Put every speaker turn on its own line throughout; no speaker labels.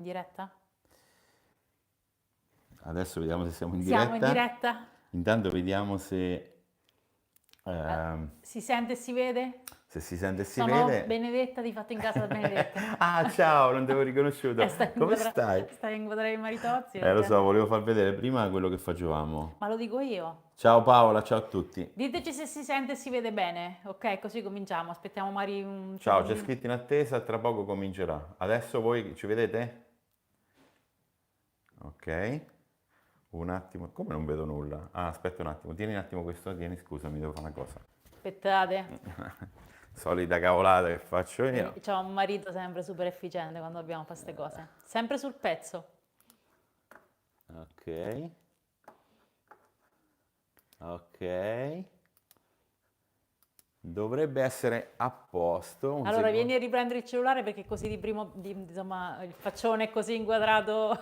In diretta?
Adesso vediamo se siamo in
Siamo in
diretta.
diretta?
Intanto vediamo se,
Si sente e si vede?
si sente e si
Sono
vede.
Benedetta di Fatto in Casa da Benedetta.
Ah, ciao, non ti avevo riconosciuto. Come stai?
Stai a inquadrare i maritozzi?
Lo so, volevo far vedere prima quello che facevamo.
Ma lo dico io.
Ciao Paola, ciao a tutti.
Diteci se si sente e si vede bene. Ok, così cominciamo. Aspettiamo Mari un
Ciao, c'è
secondino.
scritto in attesa, tra poco comincerà. Adesso voi ci vedete? Ok. Un attimo, come non vedo nulla? Ah, aspetta un attimo, tieni un attimo questo, tieni, scusami, devo fare una cosa.
Aspettate.
Solita cavolata che faccio io.
C'ho un marito sempre super efficiente quando dobbiamo fare queste cose. Sempre sul pezzo.
Ok. Ok. Dovrebbe essere a posto. Un
Allora
secondo.
vieni a riprendere il cellulare perché così insomma, il faccione è così inquadrato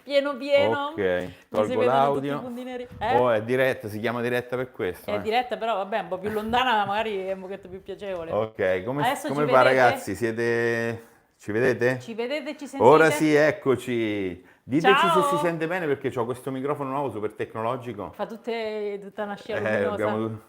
pieno pieno.
Ok,
Mi si
tolgo
vedono tutti i
l'audio.
punti neri.
Oh, è diretta, si chiama diretta per questo.
È diretta però vabbè, un po' più lontana magari è un pochetto più piacevole.
Ok, come
Adesso ci
va
vedete?
ragazzi? Ci vedete?
Ci vedete, ci sentite?
Ora sì, eccoci. Diteci se si
Ciao!
sente bene perché ho questo microfono nuovo super tecnologico.
Fa tutta una scia luminosa.
Abbiamo...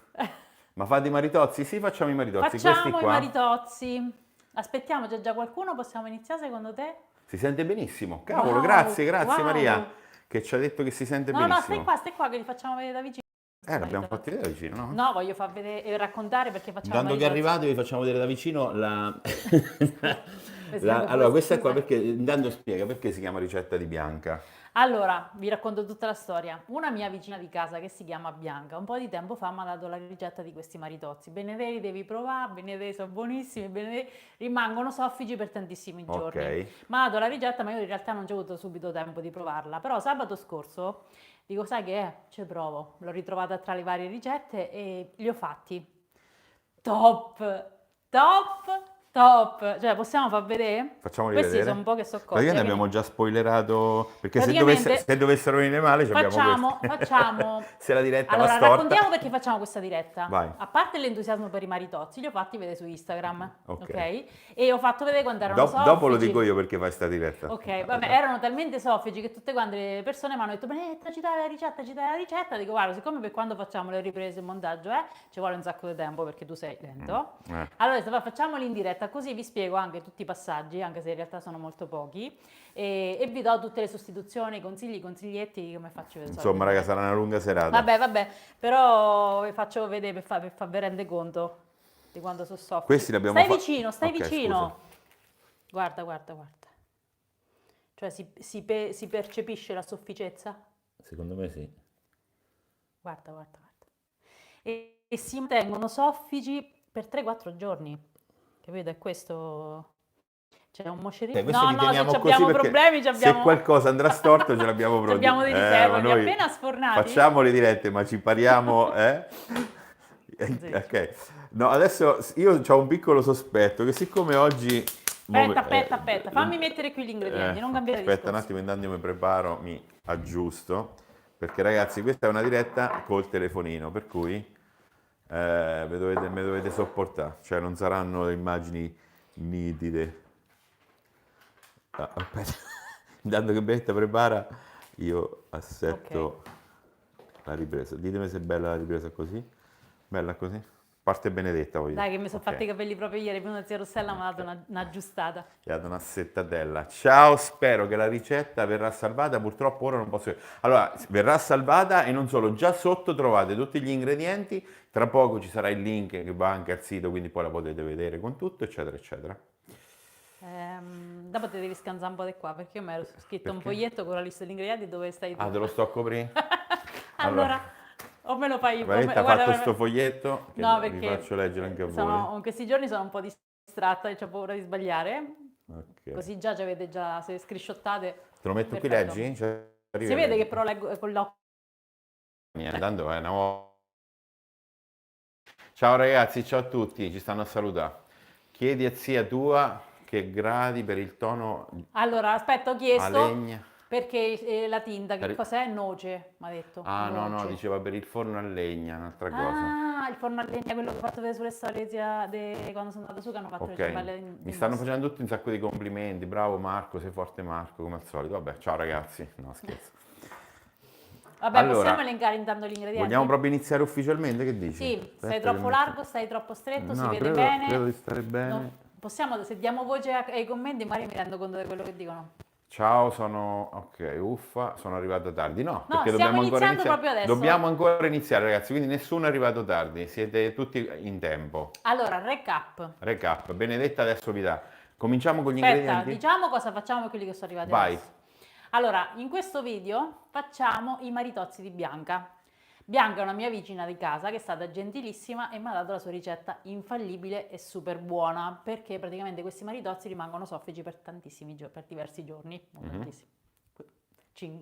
Ma fate i maritozzi? Sì, facciamo i maritozzi. Questi
Facciamo i
qua.
maritozzi. Aspettiamo, c'è già qualcuno? Possiamo iniziare secondo te?
Si sente benissimo. Cavolo,
Wow,
grazie
wow.
Maria, che ci ha detto che si sente
No,
benissimo.
stai qua che li facciamo vedere da vicino.
L'abbiamo fatti vedere da vicino, no?
No, voglio far vedere e raccontare perché facciamo
Intanto che
maritozzi.
arrivate vi facciamo vedere da vicino la...
Siamo
Allora, questa è qua
scusa.
perché, intanto spiega perché si chiama ricetta di Bianca.
Allora, vi racconto tutta la storia. Una mia vicina di casa che si chiama Bianca, un po' di tempo fa mi ha dato la ricetta di questi maritozzi. Benederi devi provare, benederi sono buonissimi, benederi rimangono soffici per tantissimi giorni.
Ok.
Mi ha dato la ricetta, ma io in realtà non ci ho avuto subito tempo di provarla. Però sabato scorso dico, sai che è? Ci provo. L'ho ritrovata tra le varie ricette e li ho fatti. Top, top, top. Cioè, possiamo far vedere?
Facciamoli
Questi
vedere.
sono un po' che so cotti.
Praticamente abbiamo già spoilerato, perché se,
Praticamente-
se dovessero venire male ci abbiamo questi.
Facciamo.
Se la diretta
Allora,
va storta.
raccontiamo perché facciamo questa diretta.
Vai.
A parte l'entusiasmo per i maritozzi, li ho fatti vedere su Instagram,
Ok.
ok? E ho fatto vedere quando erano soffici.
Dopo lo dico io perché fai sta diretta.
Ok, vabbè, erano talmente soffici che tutte quante le persone mi hanno detto Benedetta, ci dai la ricetta, ci dai la ricetta. Dico, guarda, siccome per quando facciamo le riprese e il montaggio, ci vuole un sacco di tempo perché tu sei lento. Allora, ho detto, facciamoli in diretta, così vi spiego anche tutti i passaggi, anche se in realtà sono molto pochi, e vi do tutte le sostituzioni, consigli, consiglietti, come faccio vedere.
Insomma, raga, sarà una lunga serata.
Vabbè, però vi faccio vedere per farvi rendere conto di quando sono soffici.
Questi li abbiamo
Stai
fa-
vicino, stai
Ok,
vicino. Guarda. Cioè si percepisce la sofficezza?
Secondo me sì.
Guarda. E si mantengono soffici per 3-4 giorni. Capito? È questo... C'è un moscerino?
Questo li teniamo
se
così
abbiamo
perché
problemi,
se qualcosa andrà storto ce l'abbiamo pronti.
abbiamo di riserva,
ma
li
noi
appena sfornati.
facciamo le dirette, ma ci pariamo, Ok. No, adesso io ho un piccolo sospetto che siccome oggi...
Aspetta, fammi mettere qui gli ingredienti, non cambiare
Aspetta un
discorso.
attimo, intanto io mi preparo, mi aggiusto, perché ragazzi questa è una diretta col telefonino, per cui mi dovete sopportare, cioè non saranno le immagini nitide. Aspetta, intanto che Betta prepara, io assetto la ripresa. Ditemi se è bella la ripresa così. Bella così? Parte Benedetta voglio.
Dai che mi sono fatti i capelli proprio ieri, prima zia Rossella mi ha dato un'aggiustata.
Gli ha dato una settadella. Ciao, spero che la ricetta verrà salvata. Purtroppo ora non posso. Allora, verrà salvata e non solo, già sotto trovate tutti gli ingredienti. Tra poco ci sarà il link che va anche al sito, quindi poi la potete vedere con tutto, eccetera, eccetera.
Dopo te devi scansare un po' di qua perché io mi ero scritto un
Perché?
foglietto con la lista di ingredienti dove stai tu.
Ah, te lo sto a coprire?
Allora, o me lo fai
Vanetta ha fatto sto foglietto che
No,
vi
perché
faccio leggere anche a voi.
in questi giorni sono un po' distratta e ho paura di sbagliare.
Ok.
Così già ci avete se screenshottate.
Te lo metto qui,
Perfetto.
leggi? Cioè,
Si vede che però leggo con l'occhio.
Tanto è una Ciao ragazzi, ciao a tutti, ci stanno a salutare. Chiedi a zia tua che gradi per il tono
Allora, aspetta, ho
a
chiesto
legna.
Perché la tinta, che
Ri-
cos'è? Noce, mi ha detto.
Ah, no,
Noce.
diceva per il forno a legna, un'altra cosa.
Ah, il forno a legna, quello che ho fatto vedere sulle storie quando sono andata su, che hanno fatto le
Ok,
ciambelle
mi
in
stanno
mostra.
facendo tutti un sacco di complimenti. Bravo Marco, sei forte Marco, come al solito. Vabbè, ciao ragazzi. No, scherzo.
Vabbè, possiamo
Allora,
elencare intanto gli
vogliamo
ingredienti?
proprio iniziare ufficialmente? Che dici?
Sì, stai
Aspetta che
troppo
metto...
largo, stai troppo stretto, si
No,
vede
credo
bene.
di stare bene.
Possiamo, se diamo voce ai commenti, magari mi rendo conto di quello che dicono.
Ciao, sono... Ok, uffa, sono arrivato tardi. No,
No,
perché
stiamo
dobbiamo ancora
iniziando
iniziare.
proprio adesso.
Dobbiamo ancora iniziare, ragazzi, quindi nessuno è arrivato tardi. Siete tutti in tempo.
Allora, recap.
Recap. Benedetta adesso vi dà. Cominciamo con gli
Aspetta,
ingredienti?
diciamo cosa facciamo per quelli che sono arrivati
Vai.
adesso. Allora, in questo video facciamo i maritozzi di Bianca. Bianca è una mia vicina di casa che è stata gentilissima e mi ha dato la sua ricetta infallibile e super buona, perché praticamente questi maritozzi rimangono soffici per tantissimi giorni, per diversi giorni, non tantissimi,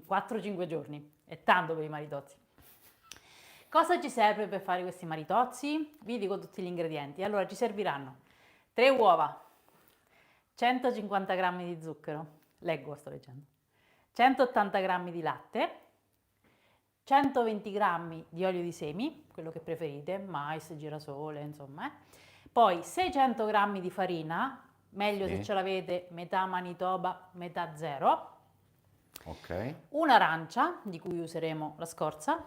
4-5 giorni, è tanto per i maritozzi. Cosa ci serve per fare questi maritozzi? Vi dico tutti gli ingredienti. Allora, ci serviranno 3 uova, 150 g di zucchero, leggo, sto leggendo, 180 g di latte, 120 g di olio di semi, quello che preferite, mais, girasole, insomma. Poi 600 g di farina, meglio
Sì.
se ce l'avete metà Manitoba, metà zero,
Ok.
un'arancia, di cui useremo la scorza,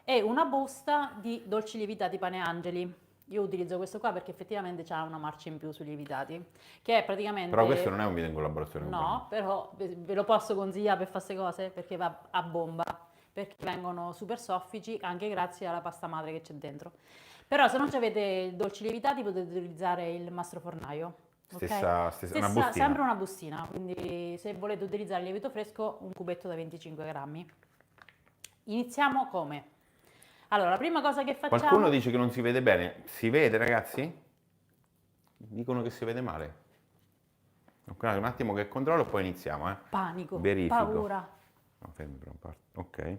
e una busta di dolci lievitati Pane Angeli. Io utilizzo questo qua perché effettivamente c'ha una marcia in più sui lievitati, che è praticamente...
Però questo non è un video in collaborazione con
No, però ve lo posso consigliare per fare queste cose perché va a bomba, perché vengono super soffici anche grazie alla pasta madre che c'è dentro. Però se non avete dolci lievitati potete utilizzare il mastrofornaio. Ok?
Stessa, una bustina.
Sempre una bustina, quindi se volete utilizzare il lievito fresco un cubetto da 25 grammi. Iniziamo come? Allora, la prima cosa che facciamo...
Qualcuno dice che non si vede bene. Si vede, ragazzi? Dicono che si vede male. Ok, un attimo che controllo e poi iniziamo,
Panico,
Verifico.
paura.
No, fermi per un parte. Ok.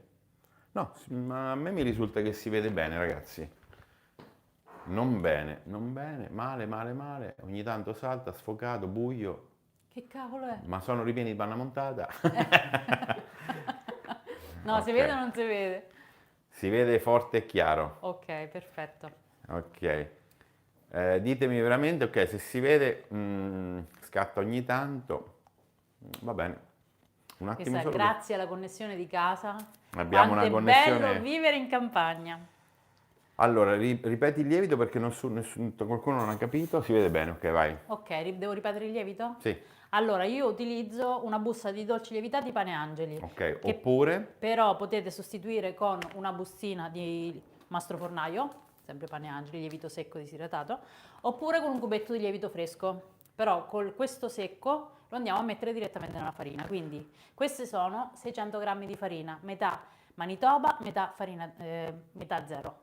No, ma a me mi risulta che si vede bene, ragazzi. Non bene, non bene, male, male, male. Ogni tanto salta, sfocato, buio.
Che cavolo è?
Ma sono ripieni di panna montata.
No, si
Ok.
vede o non si vede?
Si vede forte e chiaro.
Ok, perfetto.
Ok. Ditemi veramente, ok, se si vede, scatta ogni tanto, va bene. Un attimo
Questa è
solo.
grazie alla connessione di casa.
Abbiamo
Quanto
una
è
connessione.
bello vivere in campagna.
Allora, ripeti il lievito perché qualcuno non ha capito. Si vede bene, ok, vai.
Ok, devo ripetere il lievito?
Sì,
Allora, io utilizzo una busta di dolci lievitati Pane Angeli,
ok.
che
Oppure,
però potete sostituire con una bustina di mastrofornaio, sempre Pane Angeli, lievito secco disidratato, oppure con un cubetto di lievito fresco. Però con questo secco lo andiamo a mettere direttamente nella farina. Quindi queste sono 600 g di farina, metà Manitoba, metà farina, metà zero.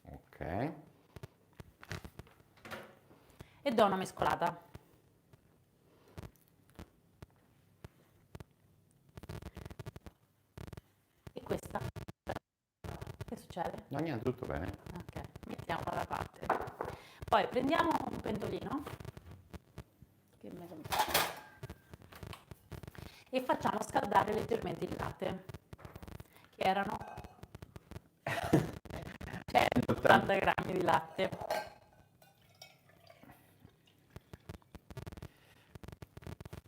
ok.
E do una mescolata. E questa, che succede?
No, niente, tutto bene.
Ok, mettiamola da parte. Poi prendiamo un pentolino che me lo- e facciamo scaldare leggermente il latte, che erano 180 grammi di latte.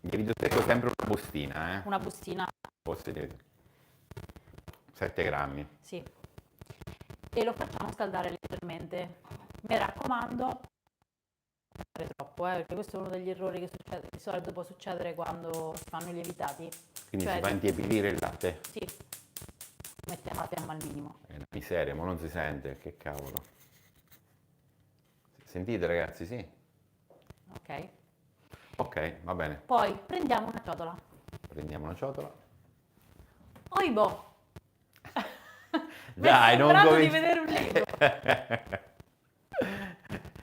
Lievito secco è sempre una bustina,
Una bustina,
Fosse 7 grammi.
sì. E lo facciamo scaldare leggermente. Mi raccomando, non fare troppo, perché questo è uno degli errori che succede, di solito può succedere quando si fanno i lievitati.
Quindi
Cioè,
si fa intiepidire il latte.
sì, mettiamo la fiamma al minimo.
È una miseria, ma non si sente, che cavolo. Sentite ragazzi, sì?
Ok?
Ok, va bene.
Poi prendiamo una ciotola.
Prendiamo una ciotola.
Oibo!
Dai, non
di
cominci-
vedere un libro.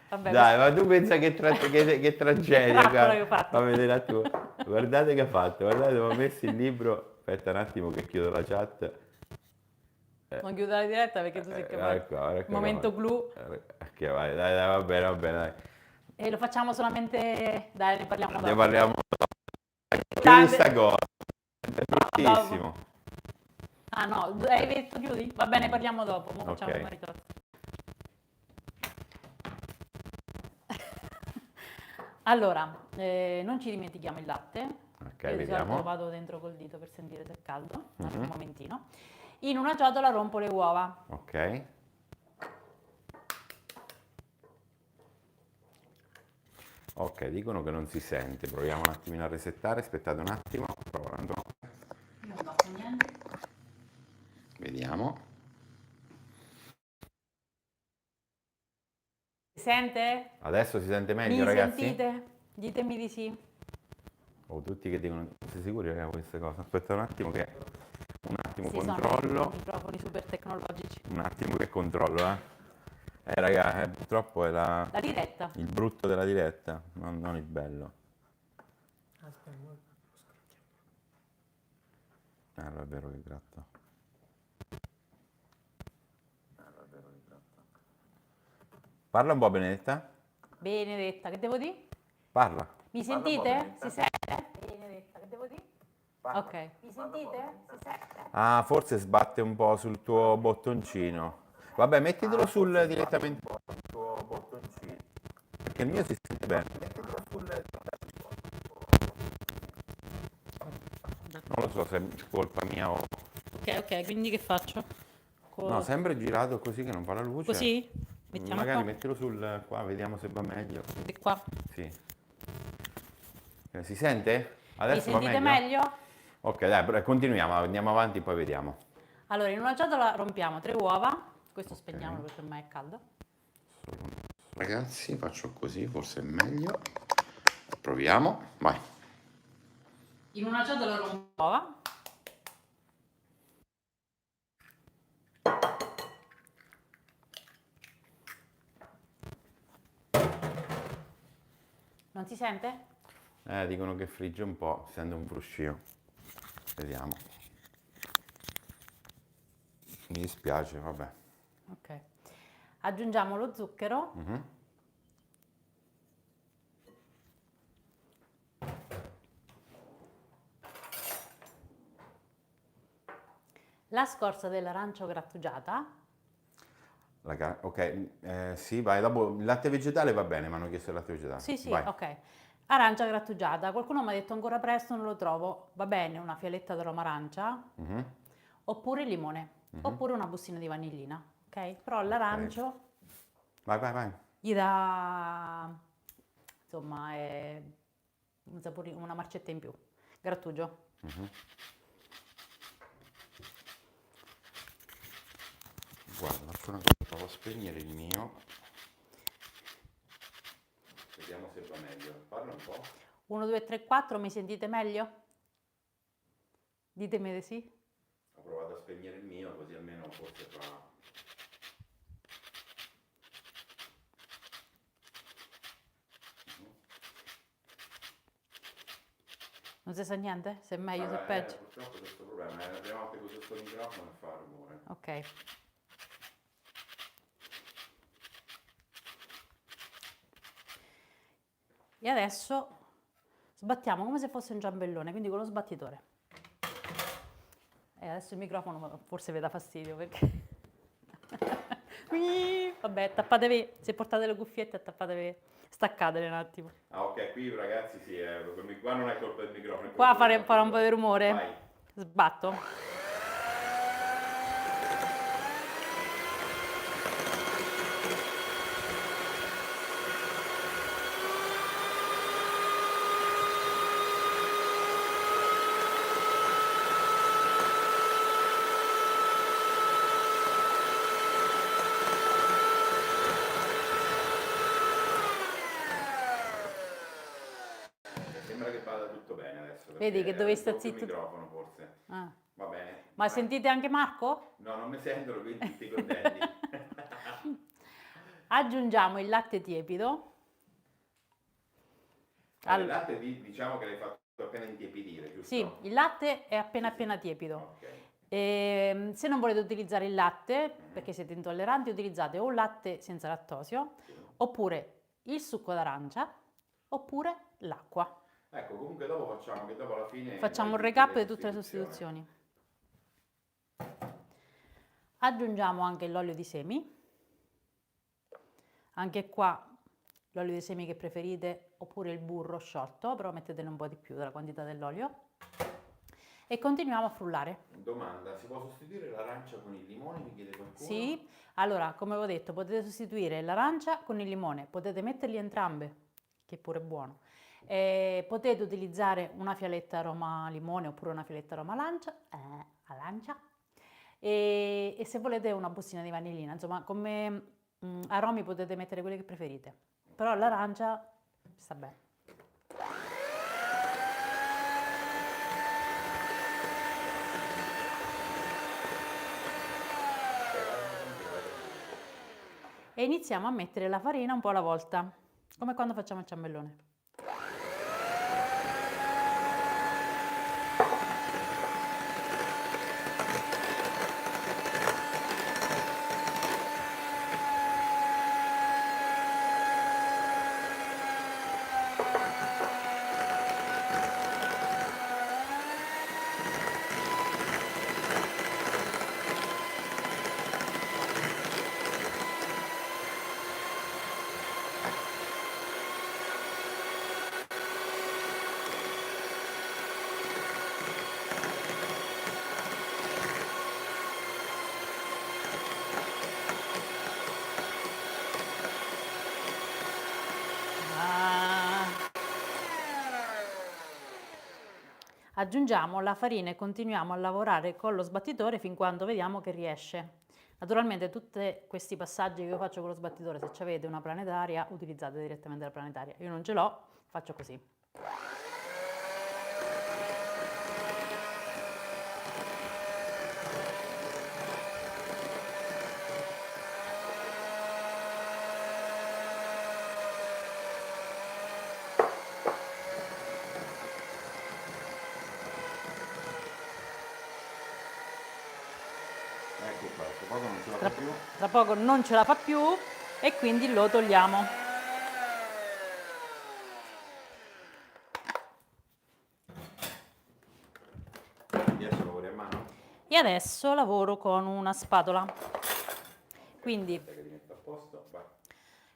Vabbè,
Dai, ma tu pensa che tragedia,
trappola
guarda.
che ho fatto.
Fammi vedere un attimo. Guardate che ha fatto, guardate, ho messo il libro. Aspetta un attimo che chiudo la chat.
non chiudo la diretta perché tu sei
Guarda qua, guarda qua,
momento
guarda.
clou.
Ok, vai, dai, va bene, dai.
E lo facciamo solamente... Dai, ne parliamo dopo.
Ne parliamo. Chiudi sta cosa, è bruttissimo.
Ah no, hai detto chiudi? Va bene, parliamo dopo, mo facciamo
Ok.
il maritozzo. Allora, non ci dimentichiamo il latte.
Ok,
Io di solito
vediamo.
lo vado dentro col dito per sentire se è caldo. Un
Mhm.
momentino. In una ciotola rompo le uova.
Ok. Ok, dicono che non si sente. Proviamo un attimino a resettare. Aspettate un attimo. Provando.
Io non faccio niente.
Vediamo.
Si sente?
Adesso si sente meglio,
Mi
ragazzi?
sentite? Ditemi di sì.
Oh, tutti che dicono, sei sicuri raga, queste cose? Aspetta un attimo che
Sì,
controllo.
sono i microfoni super tecnologici.
Un attimo che controllo, eh. Raga, purtroppo è
La diretta.
il brutto della diretta, non il bello. Allora è vero che gratta. Parla un po', Benedetta.
Benedetta, che devo dire?
Parla.
Mi sentite? Si sente? Benedetta, che devo dire? Ok. Mi sentite? Si sente?
Ah, forse sbatte un po' sul tuo bottoncino. Vabbè, mettitelo sul direttamente. Perché il mio si sente bene. Non lo so se è colpa mia o...
Ok, quindi che faccio?
No, sempre girato così che non fa la luce.
Così? Mettiamo
Magari
qua.
mettilo sul qua, vediamo se va meglio.
Di qua.
Sì. Si sente?
Mi
Adesso va
sentite
meglio?
meglio?
Ok, dai, continuiamo, andiamo avanti, poi vediamo.
Allora, in una ciotola rompiamo 3 uova. Questo spegniamolo perché ormai è caldo.
Ragazzi, faccio così, forse è meglio. Proviamo, vai.
In una ciotola rompo uova. Non si sente?
Dicono che frigge un po', si sente un fruscio. Vediamo. Mi dispiace, vabbè.
Ok. Aggiungiamo lo zucchero. La scorza dell'arancio grattugiata.
Ok, sì, vai, dopo il latte vegetale va bene, mi hanno chiesto il latte vegetale.
Sì,
Vai.
ok. Arancia grattugiata. Qualcuno mi ha detto ancora presto, non lo trovo. Va bene, una fialetta d'aroma arancia. Oppure limone. Oppure una bustina di vanillina. Ok? Però l'arancio
Vai.
gli dà, insomma, un una marcetta in più. Grattugio.
Guarda, faccio una cosa, provo a spegnere il mio. Vediamo se va meglio. Parla un po'.
1, 2, 3, 4, mi sentite meglio? Ditemi di sì.
Ho provato a spegnere il mio, così almeno forse fa...
Non si sa niente? Se è meglio, se è peggio?
Purtroppo c'è questo problema, è la prima volta che uso questo microfono e fa rumore.
Ok. E adesso sbattiamo come se fosse un ciambellone, quindi con lo sbattitore. E adesso il microfono forse vi dà fastidio perché... Vabbè, tappatevi, se portate le cuffiette tappatevi, staccatele un attimo.
Ah ok, qui ragazzi sì, qua non è colpa del microfono.
Qua farà un po' di rumore.
Vai.
Sbatto.
Sembra che vada tutto bene adesso.
Vedi che dovevi stare
zitto. Il
zitto.
microfono forse.
Ah.
Va bene.
Ma
vai.
sentite anche Marco?
No, non mi sentono, quindi tutti contenti.
Aggiungiamo il latte tiepido.
Il latte diciamo che l'hai fatto appena intiepidire, giusto?
Sì, il latte è appena tiepido.
Ok.
Se non volete utilizzare il latte, perché siete intolleranti, utilizzate o un latte senza lattosio, oppure il succo d'arancia, oppure l'acqua.
Ecco, comunque dopo facciamo che dopo alla fine
Facciamo un
dai
recap
tutte
di tutte le
sostituzioni.
sostituzioni. Aggiungiamo anche l'olio di semi. Anche qua l'olio di semi che preferite oppure il burro sciolto, però mettetene un po' di più della quantità dell'olio. E continuiamo a frullare.
Domanda, si può sostituire l'arancia con il limone, mi chiede qualcuno?
Sì, allora come avevo detto potete sostituire l'arancia con il limone, potete metterli entrambe, che pure è buono. Potete utilizzare una fialetta aroma limone oppure una fialetta aroma arancia. E se volete una bustina di vanillina, insomma come aromi potete mettere quelli che preferite, però l'arancia sta bene. E iniziamo a mettere la farina un po' alla volta, come quando facciamo il ciambellone. Aggiungiamo la farina e continuiamo a lavorare con lo sbattitore fin quando vediamo che riesce. Naturalmente tutti questi passaggi che io faccio con lo sbattitore, se avete una planetaria, utilizzate direttamente la planetaria. Io non ce l'ho, faccio così.
Ecco qua, tra poco non ce la fa più.
Tra poco non ce la fa più e quindi lo togliamo.
Adesso lavori a mano?
E adesso lavoro con una spatola. Quindi,
Aspetta che ti metto a posto, vai.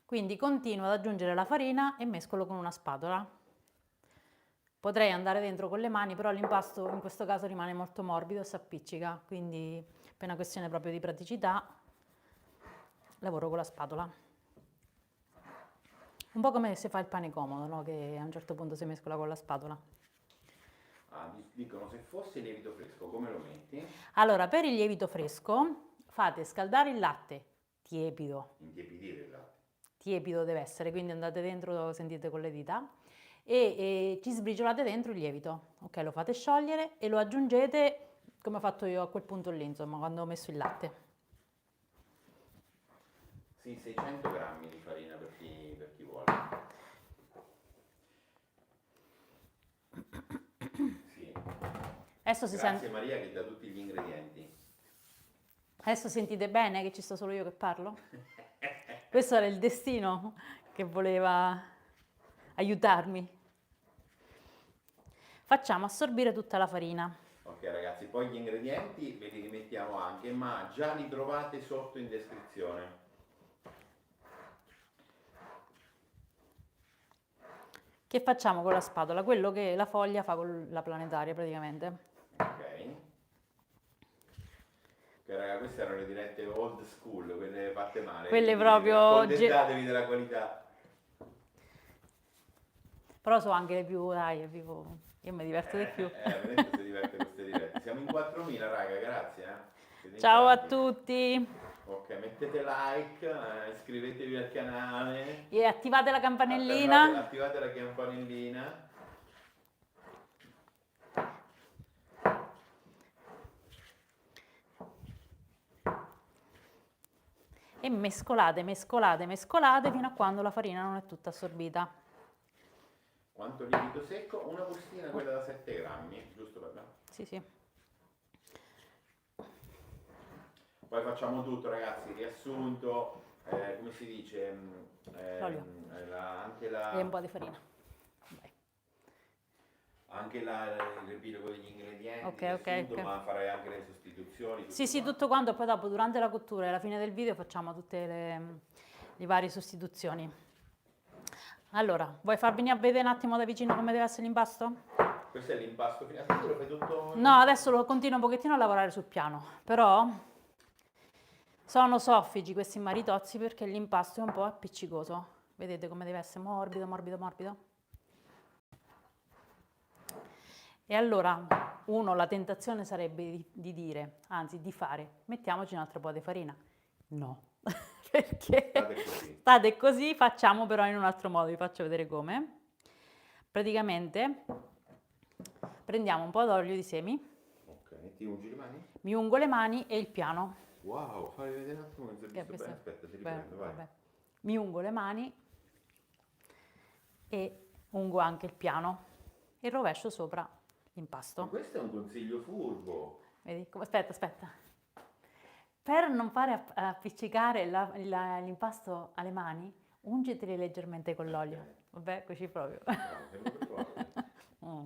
quindi continuo ad aggiungere la farina e mescolo con una spatola. Potrei andare dentro con le mani, però l'impasto in questo caso rimane molto morbido e si appiccica, quindi per una questione proprio di praticità lavoro con la spatola. Un po' come se fa il pane comodo, no? Che a un certo punto si mescola con la spatola.
Ah, dicono se fosse lievito fresco, come lo metti?
Allora, per il lievito fresco fate scaldare il latte tiepido.
Intiepidire il latte.
Tiepido deve essere, quindi andate dentro, sentite con le dita e ci sbriciolate dentro il lievito. Ok, lo fate sciogliere e lo aggiungete come ho fatto io a quel punto lì, insomma, quando ho messo il latte.
Sì, 600 grammi di farina per chi vuole. Sì.
Adesso si
Grazie
sente.
Maria che dà tutti gli ingredienti.
Adesso sentite bene che ci sto solo io che parlo? Questo era il destino che voleva aiutarmi. Facciamo assorbire tutta la farina.
Ok ragazzi, poi gli ingredienti ve li rimettiamo anche, ma già li trovate sotto in descrizione.
Che facciamo con la spatola? Quello che la foglia fa con la planetaria praticamente.
Ok. Ok raga, queste erano le dirette old school, quelle fatte male.
Quelle
quindi
proprio
accontentatevi della qualità.
Però so anche le più, dai, io mi diverto di più.
Veramente si diverte con queste dirette. Siamo in 4.000 raga, grazie. Siete in
Ciao a
tanti.
tutti
Ok, mettete like, iscrivetevi al canale.
e attivate la campanellina.
Attivate la campanellina.
E mescolate, mescolate, mescolate fino a quando la farina non è tutta assorbita.
Quanto lievito secco? Una bustina, quella da 7 grammi, giusto per me?
Sì, sì.
Poi facciamo tutto ragazzi, riassunto, come si dice?
L'olio.
Anche
E un po' di farina. Vai.
anche il riepilogo degli ingredienti,
Ok, ok, ok.
ma farai anche le sostituzioni.
Sì, sì,
quanto.
tutto quanto, poi dopo durante la cottura e alla fine del video facciamo tutte le varie sostituzioni. Allora, vuoi far venire a vedere un attimo da vicino come deve essere l'impasto?
Questo è l'impasto finale, tu lo fai tutto...
No, adesso lo continuo un pochettino a lavorare sul piano, però sono soffici questi maritozzi perché l'impasto è un po' appiccicoso. Vedete come deve essere morbido, morbido, morbido? E allora, la tentazione sarebbe di dire, anzi di fare, mettiamoci un altro po' di farina. No, perché state così, facciamo però in un altro modo, vi faccio vedere come. Praticamente prendiamo un po' d'olio di semi.
Ok, ti ungi le mani?
Mi ungo le mani e il piano.
Wow, fai vedere un attimo che si è visto bene. Aspetta, ti riprendo, vai.
Vabbè. Mi ungo le mani e ungo anche il piano e rovescio sopra l'impasto.
Ma questo è un consiglio furbo.
Vedi? Aspetta. Per non fare appiccicare l'impasto alle mani, ungiteli leggermente con l'olio. Vabbè, così proprio. Mm.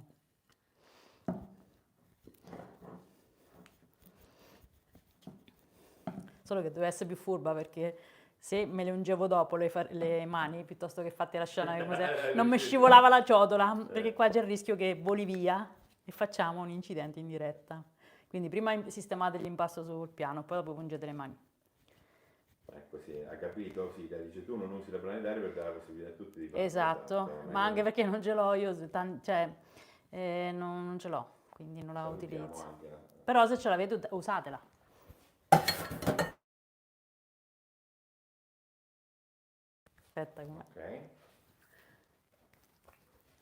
Solo che deve essere più furba perché se me le ungevo dopo le mani piuttosto che fatti lasciare come non mi scivolava la ciotola, perché qua c'è il rischio che voli via e facciamo un incidente in diretta. Quindi prima sistemate l'impasto sul piano, poi dopo ungete le mani.
Ecco, sì, ha capito, sì, dice tu non usi la planetaria per dare la possibilità a tutti di fare.
Esatto, ma anche perché non ce l'ho io, cioè non ce l'ho, quindi non la utilizzo. Però se ce l'avete usatela. Aspetta, com'è?
Ok.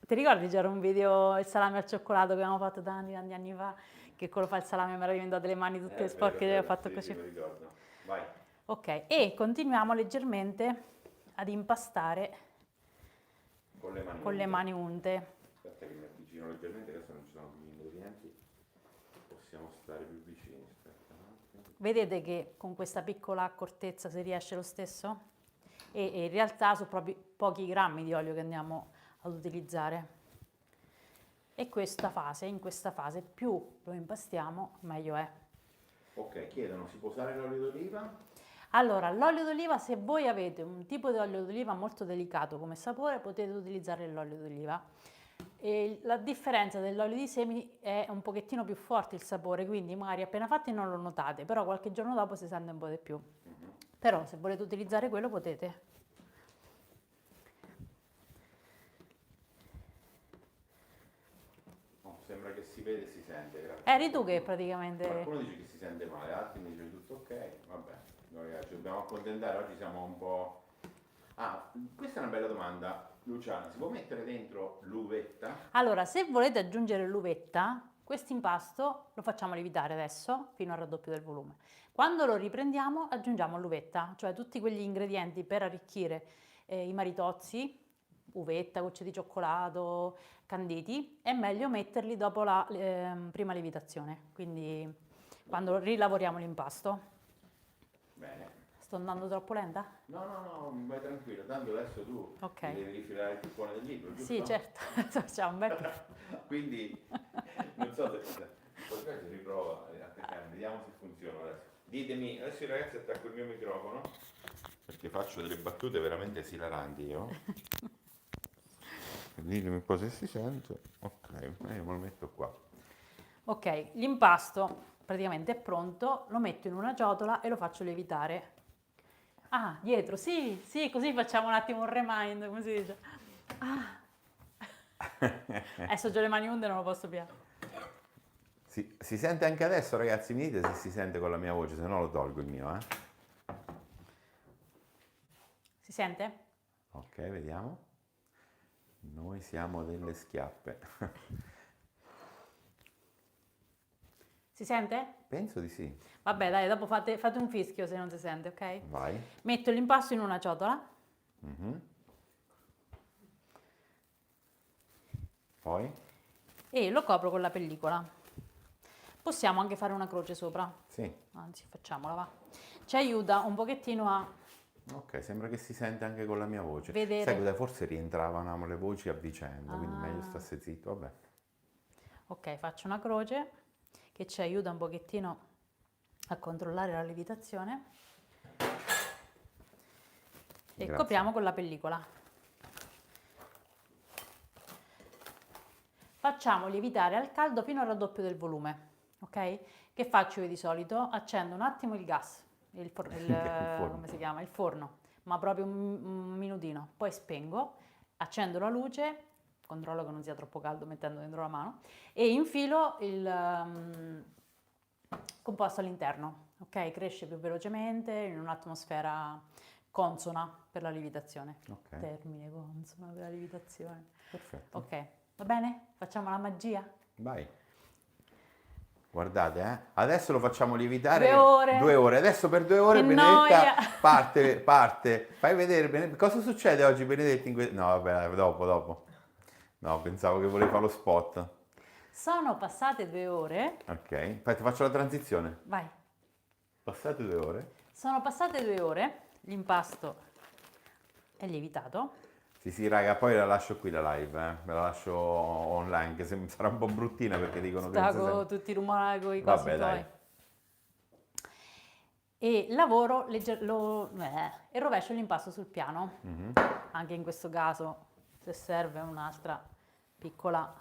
Ti ricordi c'era un video, il salame al cioccolato che avevamo fatto tanti anni fa, che quello fa il salame mi era diventato le mani tutte sporche,
vero,
ho fatto
sì,
così.
Sì, mi ricordo. Vai.
Ok, e continuiamo leggermente ad impastare con le mani unte.
Aspetta che mi avvicino leggermente, adesso non ci sono più gli ingredienti, possiamo stare più vicini. Aspetta un attimo.
Vedete che con questa piccola accortezza si riesce lo stesso? E in realtà sono proprio pochi grammi di olio che andiamo ad utilizzare. E in questa fase più lo impastiamo meglio è.
Ok, chiedono, si può usare l'olio d'oliva?
Allora, l'olio d'oliva, se voi avete un tipo di olio d'oliva molto delicato come sapore, potete utilizzare l'olio d'oliva. E la differenza dell'olio di semi è un pochettino più forte il sapore, quindi magari appena fatti non lo notate, però qualche giorno dopo si sente un po' di più. Però se volete utilizzare quello potete.
Sembra che si vede e si sente, grazie.
Eri tu che praticamente...
Qualcuno dice che si sente male, altri mi dicono tutto ok, vabbè, noi ragazzi ci dobbiamo accontentare, oggi siamo un po'... Ah, questa è una bella domanda, Luciana, si può mettere dentro l'uvetta?
Allora, se volete aggiungere l'uvetta, questo impasto lo facciamo lievitare adesso fino al raddoppio del volume. Quando lo riprendiamo aggiungiamo l'uvetta, cioè tutti quegli ingredienti per arricchire i maritozzi, uvetta, gocce di cioccolato, canditi, è meglio metterli dopo la prima lievitazione, quindi quando rilavoriamo l'impasto.
Bene.
Sto andando troppo lenta?
No, vai tranquillo, tanto adesso tu devi rifilare il pippone del libro, giusto?
Sì, certo, facciamo un bel...
Quindi, non so se poi si riprova a attaccare, vediamo se funziona adesso. Ditemi, adesso i ragazzi attacco il mio microfono, perché faccio delle battute veramente esilaranti io. Ditemi un po' se si sente. Ok, io me lo metto qua.
Ok, l'impasto praticamente è pronto, lo metto in una ciotola e lo faccio lievitare. Ah, dietro, sì, così facciamo un attimo un remind, come si dice. Ah. Adesso ho le mani unte e non lo posso più.
Si sente anche adesso, ragazzi, mi dite se si sente con la mia voce, se no lo tolgo il mio,
Si sente?
Ok, vediamo. Noi siamo delle schiappe.
Si sente?
Penso di sì.
Vabbè, dai, dopo fate un fischio se non si sente, ok?
Vai.
Metto l'impasto in una ciotola.
Poi?
E lo copro con la pellicola. Possiamo anche fare una croce sopra.
Sì.
Anzi, facciamola, va. Ci aiuta un pochettino a...
Ok, sembra che si sente anche con la mia voce.
Vedere.
Sai cosa? Forse rientravano le voci a vicenda, quindi meglio stasse zitto, vabbè.
Ok, faccio una croce che ci aiuta un pochettino a controllare la lievitazione e
Grazie.
copriamo con la pellicola. Facciamo lievitare al caldo fino al raddoppio del volume, ok? Che faccio io di solito? Accendo un attimo il gas,
forno.
come si chiama? Il forno, ma proprio un minutino, poi spengo, accendo la luce, controllo che non sia troppo caldo mettendo dentro la mano e infilo il composto all'interno, ok? Cresce più velocemente in un'atmosfera consona per la lievitazione.
Ok.
Termine consona per la lievitazione.
Perfetto.
Ok, va bene? Facciamo la magia?
Vai. Guardate, adesso lo facciamo lievitare
2 ore.
2 ore. Adesso per 2 ore
Che
Benedetta
noia.
parte. Fai vedere cosa succede oggi Benedetta No, vabbè, dopo. No, pensavo che volevi fare lo spot.
Sono passate 2 ore.
Ok, aspetta, faccio la transizione.
Vai.
Passate 2 ore.
Sono passate 2 ore. L'impasto è lievitato.
Sì, raga, poi la lascio qui la live, Me la lascio online, che sarà un po' bruttina perché dicono che non si
Sta con
sente.
tutti i rumori, con i cosi
Vabbè, dai.
tuoi. E lavoro e rovescio l'impasto sul piano. Anche in questo caso, se serve un'altra piccola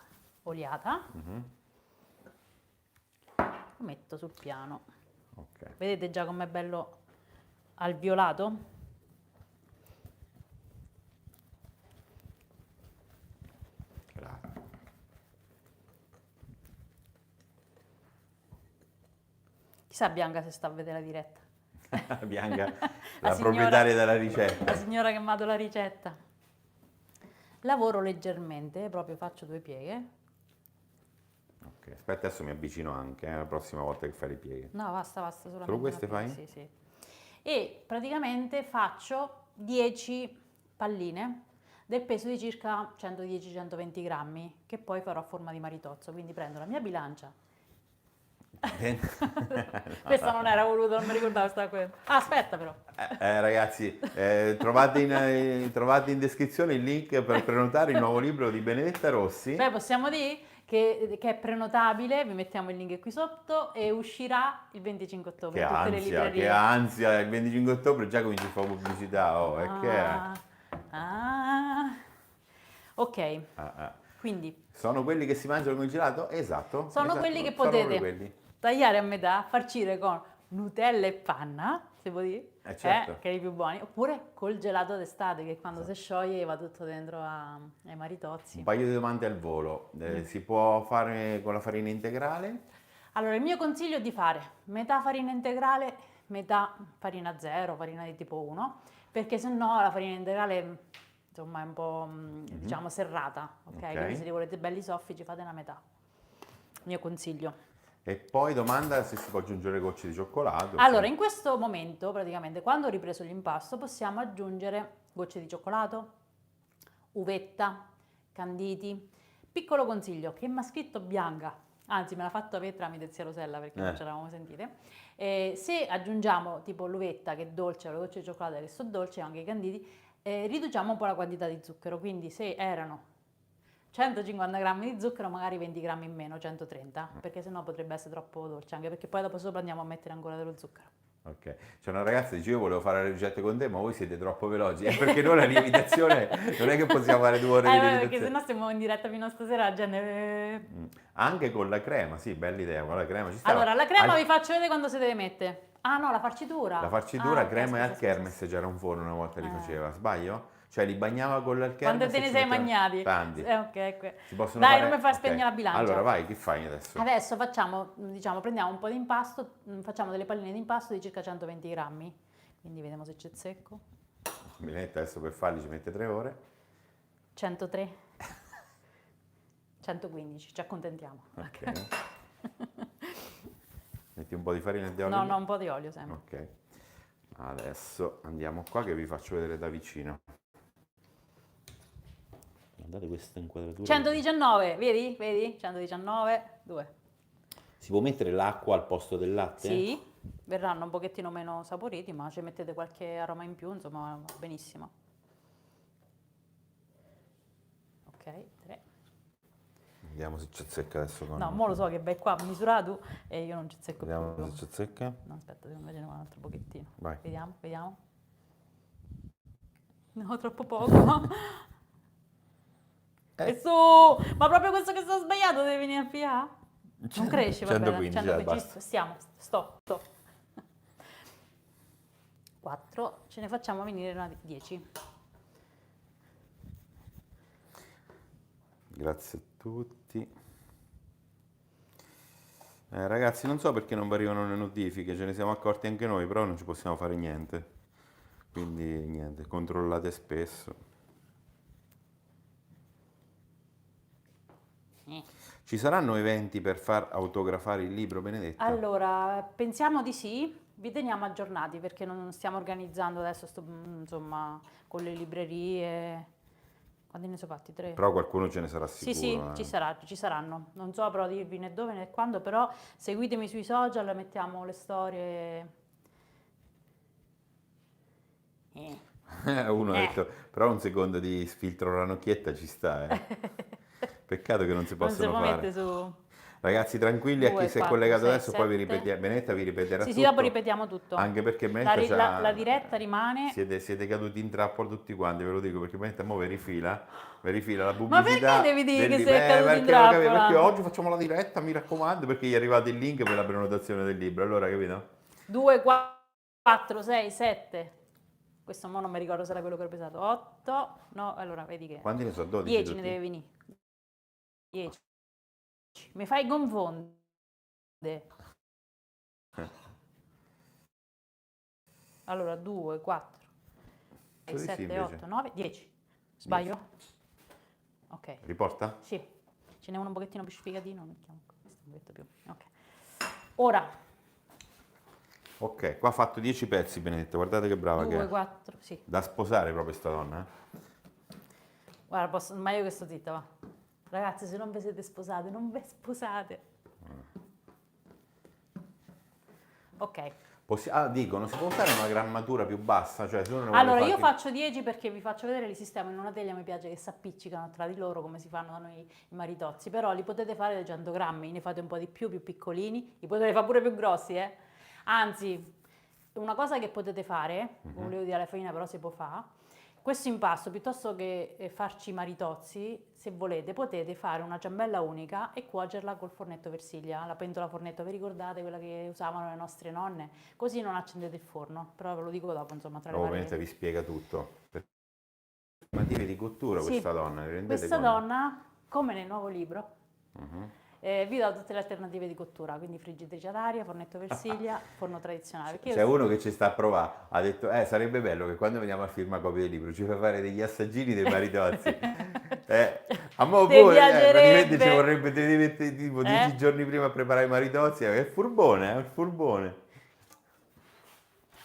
oliata, lo metto sul piano.
Ok.
Vedete già com'è bello alveolato?
Claro.
Chissà Bianca se sta a vedere la diretta.
Bianca,
La
la
signora-
proprietaria della ricetta.
La signora che mi ha dato la ricetta. Lavoro leggermente, proprio faccio 2 pieghe.
Ok, aspetta, adesso mi avvicino anche, la prossima volta che fai le pieghe.
No, basta, solamente
Solo queste
una piega,
fai?
Sì, sì. E praticamente faccio 10 palline del peso di circa 110-120 grammi, che poi farò a forma di maritozzo. Quindi prendo la mia bilancia. Questa non era voluta, non mi ricordavo stava qui. Ah, aspetta però.
Ragazzi, trovate in descrizione il link per prenotare il nuovo libro di Benedetta Rossi.
Beh, possiamo dire che è prenotabile, vi mettiamo il link qui sotto e uscirà il 25 ottobre
Che
in tutte le
ansia,
librerie.
che ansia, il 25 ottobre già cominci a fare pubblicità, e che è?
Ah. Ok,
Ah.
quindi
Sono quelli che si mangiano con il gelato? Esatto.
sono
esatto,
quelli che
sono
potete
quelli.
tagliare a metà, farcire con Nutella e panna, se vuoi dire,
Certo.
che è i più buoni, oppure col gelato d'estate che quando si scioglie va tutto dentro ai maritozzi.
Un paio di domande al volo. Si può fare con la farina integrale?
Allora, il mio consiglio è di fare metà farina integrale, metà farina zero, farina di tipo 1, perché se no la farina integrale insomma è un po' diciamo serrata, ok?
Ok.
Quindi se li volete belli soffici fate una metà. Mio consiglio.
E poi domanda se si può aggiungere gocce di cioccolato.
Allora, in questo momento, praticamente, quando ho ripreso l'impasto, possiamo aggiungere gocce di cioccolato, uvetta, canditi. Piccolo consiglio, che mi ha scritto Bianca, anzi me l'ha fatto avere tramite zia Rosella perché non ce l'avevamo sentite, se aggiungiamo tipo l'uvetta che è dolce, le gocce di cioccolato che sono dolci, anche i canditi, riduciamo un po' la quantità di zucchero, quindi se erano 150 grammi di zucchero, magari 20 grammi in meno, 130, perché sennò potrebbe essere troppo dolce, anche perché poi dopo sopra andiamo a mettere ancora dello zucchero.
Ok. C'è una ragazza che dice io volevo fare le ricette con te, ma voi siete troppo veloci. È perché noi la lievitazione non è che possiamo fare 2 ore di
Perché
lievitazione.
sennò stiamo in diretta fino a stasera, la gente...
Anche con la crema, sì, bella idea, con la crema ci stava.
Allora, la crema vi faccio vedere quando si deve mettere. Ah no, la farcitura.
La farcitura,
ok,
crema e
scusa,
alchermes c'era un forno una volta li faceva, sbaglio? Cioè li bagnava con l'alchermes.
Quando te
e
ne
ci
sei
metteva-
magnati.
Tanti.
Ok.
Si possono
Dai,
fare-
non mi far
ok.
spegnere la bilancia.
Allora vai, che fai adesso?
Adesso facciamo, diciamo, prendiamo un po' di impasto, facciamo delle palline di impasto di circa 120 grammi. Quindi vediamo se c'è secco.
Benedetta adesso per farli ci mette 3 ore.
103. 115, ci accontentiamo.
Ok. Metti un po' di farina e di olio?
No, un po' di olio sempre.
Ok. Adesso andiamo qua che vi faccio vedere da vicino. Guardate questa inquadratura.
119, vedi? 119, 2.
Si può mettere l'acqua al posto del latte?
Sì, verranno un pochettino meno saporiti, ma ci mettete qualche aroma in più, insomma, va benissimo. Ok, 3.
Vediamo se ci azzecca adesso con...
No, mo lo so che vai qua, misura tu e io non ci azzecco
Vediamo
più.
se ci azzecca.
No, aspetta, devo vedere un altro pochettino.
Vai.
Vediamo. No, troppo poco. E su! Ma proprio questo che sto sbagliato deve venire a pigliare? Non cresce, va bene.
115, basta.
Stiamo, sto. 4, ce ne facciamo venire una 10.
Grazie a tutti. Ragazzi, non so perché non vi arrivano le notifiche, ce ne siamo accorti anche noi, però non ci possiamo fare niente. Quindi niente, controllate spesso. Ci saranno eventi per far autografare il libro, Benedetta?
Allora, pensiamo di sì, vi teniamo aggiornati perché non stiamo organizzando adesso, insomma, con le librerie. Quanti ne sono fatti? 3?
Però qualcuno ce ne sarà
Sì,
sicuro.
ci saranno. Non so però dirvi né dove né quando, però seguitemi sui social, mettiamo le storie.
Uno ha detto, però un secondo di sfiltro ranocchietta ci sta, Peccato che non si
Non si
possono
può
fare.
mettere su.
Ragazzi, tranquilli, a
2,
chi si è
4,
collegato
6,
adesso, poi vi
7.
ripetiamo. Benetta vi ripeterà
Sì,
tutto.
dopo ripetiamo tutto.
Anche perché Benetta c'ha...
La diretta rimane.
Siete caduti in trappola tutti quanti, ve lo dico, perché Benetta mo verifila la
Ma
pubblicità.
perché devi dire
del
che
libro.
sei caduto in
Perché, lo capito?
trappola?
Perché oggi facciamo la diretta, mi raccomando, perché gli è arrivato il link per la prenotazione del libro, allora capito?
2, 4, 6, 7. Questo mo non mi ricordo se era quello che ho pesato. 8. No, allora vedi che.
Quanti ne so? 12
10
tutti?
ne deve venire. 10. Mi fai confondere. Allora 2, 4, 6,
Sì, sì,
7,
invece.
8, 9, 10. Sbaglio? Ok.
Riporta?
Sì. Ce n'è uno un pochettino più sfigatino. Mettiamo questo un pochettino più. Ok. Ora.
Ok, qua ha fatto 10 pezzi, Benedetta, guardate che brava che
2,
è.
4, sì.
Da sposare proprio sta donna,
Guarda, meglio che sto zitta, va. Ragazzi, se non vi siete sposate, non vi sposate. Ok.
Dicono, si può usare una grammatura più bassa? Cioè, se uno ne vuole
Allora,
fare
io
più-
faccio 10 perché vi faccio vedere il sistema in una teglia, mi piace che si appiccicano tra di loro come si fanno da noi i maritozzi, però li potete fare da 100 grammi, ne fate un po' di più piccolini, li potete fare pure più grossi, Anzi, una cosa che potete fare, non volevo dire alla farina, però si può fare, questo impasto, piuttosto che farci i maritozzi, se volete, potete fare una ciambella unica e cuocerla col fornetto Versiglia, la pentola fornetto, vi ricordate quella che usavano le nostre nonne? Così non accendete il forno, però ve lo dico dopo, insomma, tra le
Ovviamente
varie...
vi spiega tutto. Motivi di cottura
Sì,
questa donna, vi rendete
questa
conto?
donna, come nel nuovo libro, vi do tutte le alternative di cottura, quindi friggitrice ad aria, fornetto Versiglia, forno tradizionale. Perché
C'è
io-
uno che ci sta a provare, ha detto, sarebbe bello che quando veniamo a firmare copie del libro ci fai fare degli assaggini dei maritozzi. A mo'
Ti
voi, praticamente ci
piacerebbe?
vorrebbe te devi mettere tipo 10 giorni prima a preparare i maritozzi, è il furbone.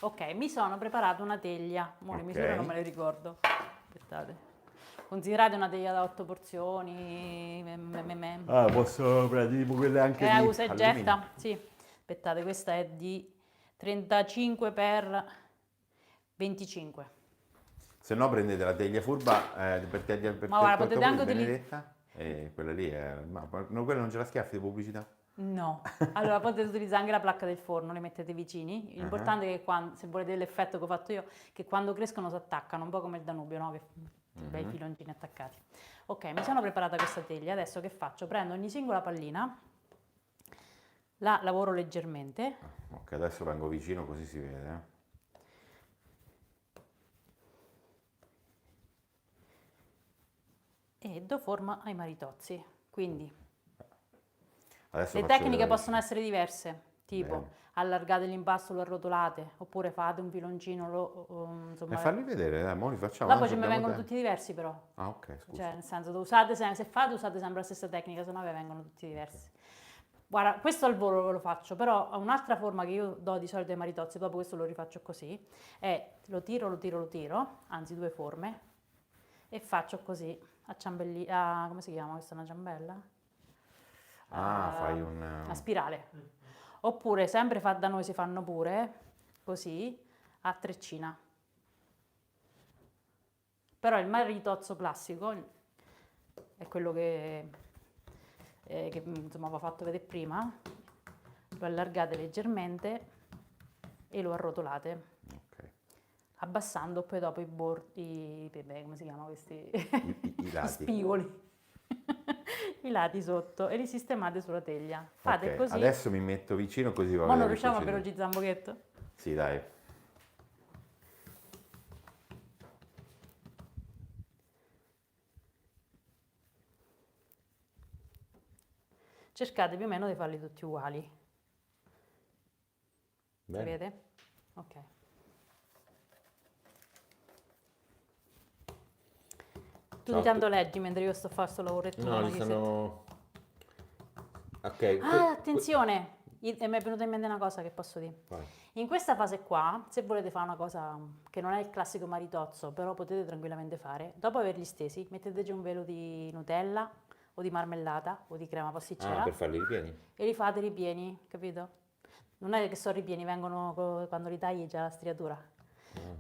Ok, mi sono preparato una teglia, mo le
Ok.
misure non me le ricordo, aspettate. Considerate una teglia da 8 porzioni,
Posso prendere tipo quelle anche di
usa e
alluminio.
getta, sì. Aspettate, questa è di 35 per 25.
Se no prendete la teglia furba per tagliare per
Ma guarda,
quanto
potete anche
vuoi, Benedetta, e quella lì è... Ma no, quella non ce la schiaffi di pubblicità?
No, allora potete utilizzare anche la placca del forno, le mettete vicini. L'importante è che se volete l'effetto che ho fatto io, che quando crescono si attaccano, un po' come il Danubio, no? Che bei filoncini attaccati. Ok, mi sono preparata questa teglia, adesso che faccio? Prendo ogni singola pallina, la lavoro leggermente,
Ok, adesso vengo vicino così si vede.
e do forma ai maritozzi. Quindi
Adesso
le
faccio
tecniche
vedere
possono essere diverse, tipo
Bene.
allargate l'impasto, lo arrotolate, oppure fate un filoncino,
E
insomma...
farli vedere, dai, mo li facciamo.
Dopo
tanto
ci mi
abbiamo
vengono
tempo.
tutti diversi però.
Ah, ok, scusa.
Cioè, nel senso, usate se fate usate sempre la stessa tecnica, se no vi vengono tutti diversi. Guarda, questo al volo ve lo faccio, però un'altra forma che io do di solito ai maritozzi, dopo questo lo rifaccio così, è lo tiro, anzi 2 forme, e faccio così, come si chiama questa, una ciambella?
Fai
A spirale. Oppure, sempre da noi si fanno pure, così, a treccina. Però il maritozzo classico è quello che che insomma avevo fatto vedere prima, lo allargate leggermente e lo arrotolate,
Ok.
abbassando poi dopo i bordi, come si chiamano questi?
I
Gli
lati.
spigoli, i lati sotto e li sistemate sulla teglia. Fate
Ok,
così.
adesso mi metto vicino così va a
Ma non
vedere il
riusciamo a
procedimento.
velocizzare un pochetto?
Sì, dai.
Cercate più o meno di farli tutti uguali. Si
Bene.
vede? Ok. Tu
Ciao a
intanto
tutti.
leggi mentre io sto a fare questo lavoretto.
No, li sono... Ok.
Ah, attenzione! Mi è venuta in mente una cosa che posso dire.
Vai.
In questa fase qua, se volete fare una cosa che non è il classico maritozzo, però potete tranquillamente fare, dopo averli stesi, metteteci un velo di Nutella o di marmellata o di crema
Ah,
pasticcera
per farli ripieni?
e li fate ripieni, capito? Non è che sono ripieni, vengono quando li tagli già la striatura.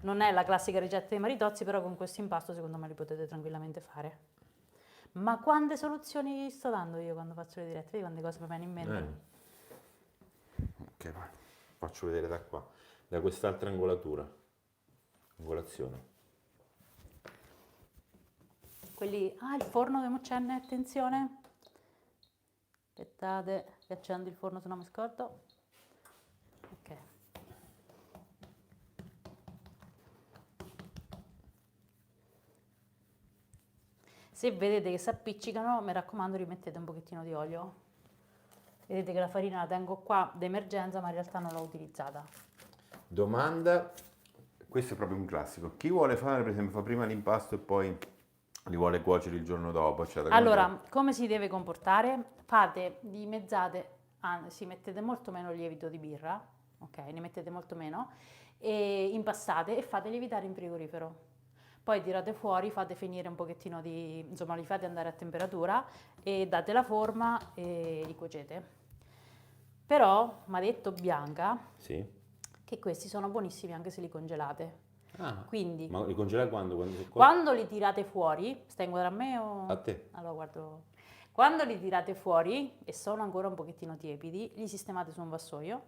Non è la classica ricetta dei maritozzi, però con questo impasto secondo me li potete tranquillamente fare. Ma quante soluzioni sto dando io quando faccio le dirette? Vedi quante cose mi vengono in mente?
Ok, vai. Faccio vedere da qua, da quest'altra angolazione.
Quelli, il forno che c'è, attenzione. Aspettate, che accendo il forno se non mi scordo. Ok. Se vedete che si appiccicano, mi raccomando rimettete un pochettino di olio. Vedete che la farina la tengo qua d'emergenza, ma in realtà non l'ho utilizzata.
Domanda, questo è proprio un classico. Chi vuole fare, per esempio, fa prima l'impasto e poi li vuole cuocere il giorno dopo, eccetera.
Allora, come si deve comportare? Fate, dimezzate, anzi mettete molto meno lievito di birra, ok? Ne mettete molto meno, e impastate e fate lievitare in frigorifero. Poi tirate fuori, fate finire un pochettino di, insomma, li fate andare a temperatura e date la forma e li cuocete. Però mi ha detto Bianca
Sì.
che questi sono buonissimi anche se li congelate.
Ah,
Quindi,
ma li congela quando?
quando li tirate fuori, stai in guarda a me o...
A te.
Allora guardo... Quando li tirate fuori e sono ancora un pochettino tiepidi, li sistemate su un vassoio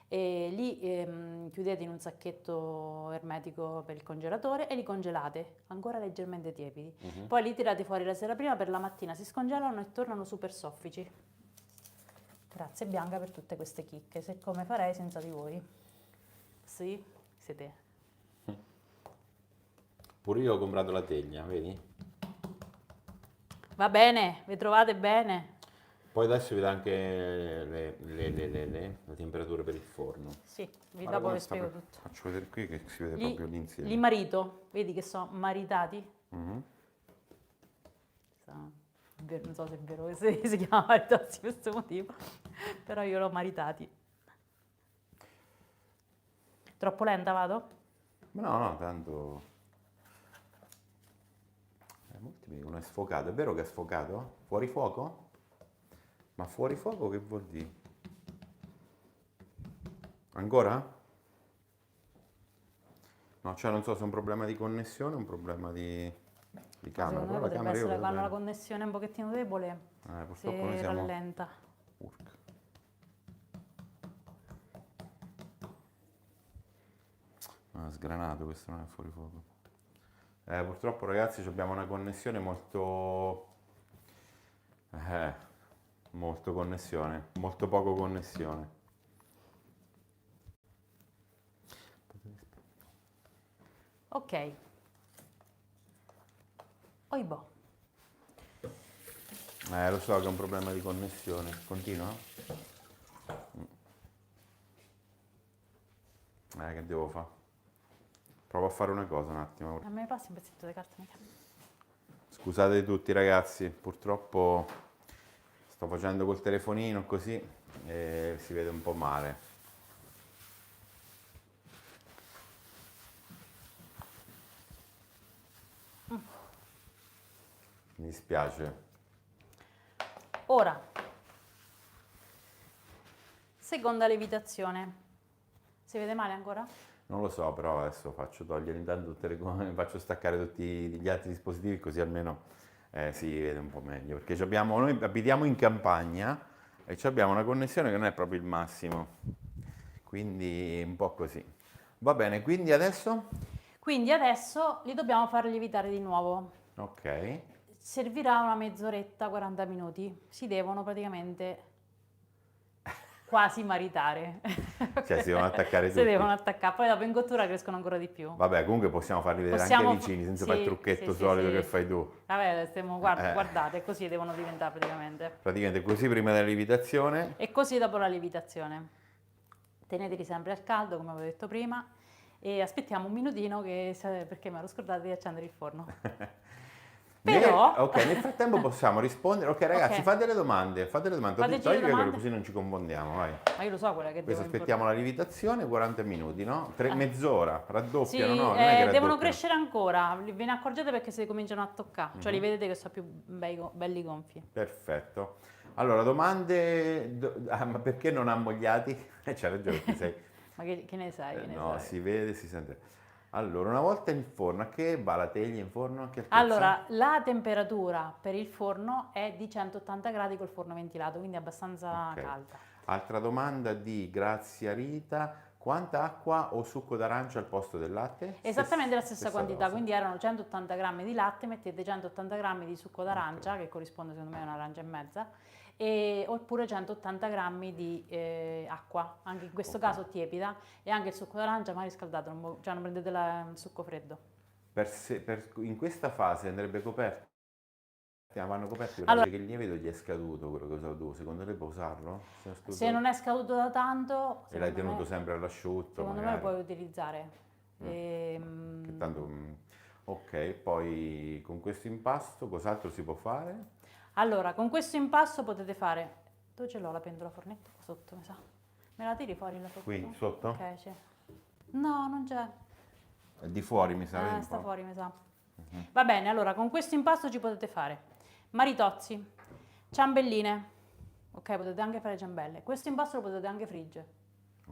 e li chiudete in un sacchetto ermetico per il congelatore e li congelate ancora leggermente tiepidi. Poi li tirate fuori la sera prima, per la mattina si scongelano e tornano super soffici. Grazie Bianca per tutte queste chicche, se come farei senza di voi. Sì, siete...
Pure io ho comprato la teglia, vedi?
Va bene, vi trovate bene?
Poi adesso vi dà anche le temperature per il forno.
Sì,
Guarda
dopo
come
vi
sta
spiego
per-
tutto.
Faccio vedere qui che si vede
Li,
proprio l'insieme.
li marito, vedi che sono maritati?
Mhm.
Non so se è vero che si chiama maritati per questo motivo, però io l'ho maritati. Troppo lenta vado?
Ma no, tanto... molti mi dicono è sfocato. È vero che è sfocato? Fuori fuoco? Ma fuori fuoco che vuol dire? Ancora? No, cioè non so se è un problema di connessione o un problema di camera,
Secondo me
però la
potrebbe
camera io
essere
vedo
quando la
bene.
connessione è un pochettino debole,
Purtroppo noi
se
siamo...
rallenta.
Urca. Ah, sgranato, questo non è fuori fuoco. Purtroppo ragazzi abbiamo una connessione molto... molto connessione, molto poco connessione.
Ok. Oibò.
Lo so che è un problema di connessione. Continua? Che devo fare? Provo a fare una cosa un attimo.
A me passi un pezzetto di carta, mica.
Scusate tutti ragazzi, purtroppo sto facendo col telefonino così e si vede un po' male. Mi dispiace.
Ora, seconda lievitazione. Si vede male ancora?
Non lo so, però adesso faccio togliere intanto tutte le cose, faccio staccare tutti gli altri dispositivi così almeno Si vede un po' meglio, perché noi abitiamo in campagna e abbiamo una connessione che non è proprio il massimo, quindi un po' così. Va bene, quindi adesso?
Quindi adesso li dobbiamo far lievitare di nuovo.
Ok.
Servirà una mezz'oretta, 40 minuti. Si devono praticamente quasi maritare.
Cioè si devono attaccare
Si
tutti.
devono attaccare, poi dopo in cottura crescono ancora di più.
Vabbè, comunque possiamo farli vedere anche vicini, senza fare il trucchetto solito che fai tu.
Vabbè, guardate, così devono diventare praticamente.
Praticamente così prima della lievitazione.
E così dopo la lievitazione. Teneteli sempre al caldo, come avevo detto prima, e aspettiamo un minutino perché mi ero scordata di accendere il forno. Però...
Ok, nel frattempo possiamo rispondere. Ok ragazzi,
Ok.
fate le domande.
Fateci le
Togli le
domande.
così non ci confondiamo, vai.
Ma io lo so quella che
Questo
devo
aspettiamo la lievitazione, 40 minuti, no? Mezz'ora,
Sì,
raddoppiano, no? Non è che
devono
raddoppiano.
crescere ancora, ve ne accorgete perché si cominciano a toccare, cioè li vedete che sono più belli gonfi.
Perfetto. Allora, domande, ma perché non ammogliati? C'hai ragione, ti sei.
Ma che ne sai? Che ne
No,
sai?
si vede, si sente. Allora, una volta in forno, a che va la teglia in forno? A che altezza?
Allora, la temperatura per il forno è di 180 gradi col forno ventilato, quindi abbastanza
Ok.
calda.
Altra domanda di Grazia Rita. Quanta acqua o succo d'arancia al posto del latte?
Esattamente la stessa quantità,
dose.
quindi erano 180 grammi di latte, mettete 180 grammi di succo d'arancia, che corrisponde secondo me a un'arancia e mezza, oppure 180 grammi di acqua, anche in questo caso tiepida, e anche il succo d'arancia ma riscaldato, cioè non prendete il succo freddo.
In questa fase andrebbe coperto. Vanno coperti per
Allora,
che il lievito gli è scaduto quello che usato tu. Secondo te puoi usarlo?
se non è scaduto da tanto,
E l'hai
secondo
tenuto
me,
sempre all'asciutto,
secondo me lo
magari.
puoi utilizzare.
Che tanto, ok, poi con questo impasto cos'altro si può fare?
Allora, con questo impasto potete fare... Dove ce l'ho la pentola fornetto? Qua sotto, mi sa. Me la tiri fuori la sotto?
Qui, sotto?
Ok, c'è. No, non c'è.
Di fuori mi sa, vedi un
Sta
po'.
fuori, mi sa. Va bene, allora, con questo impasto ci potete fare maritozzi, ciambelline. Ok, potete anche fare ciambelle. Questo impasto lo potete anche friggere.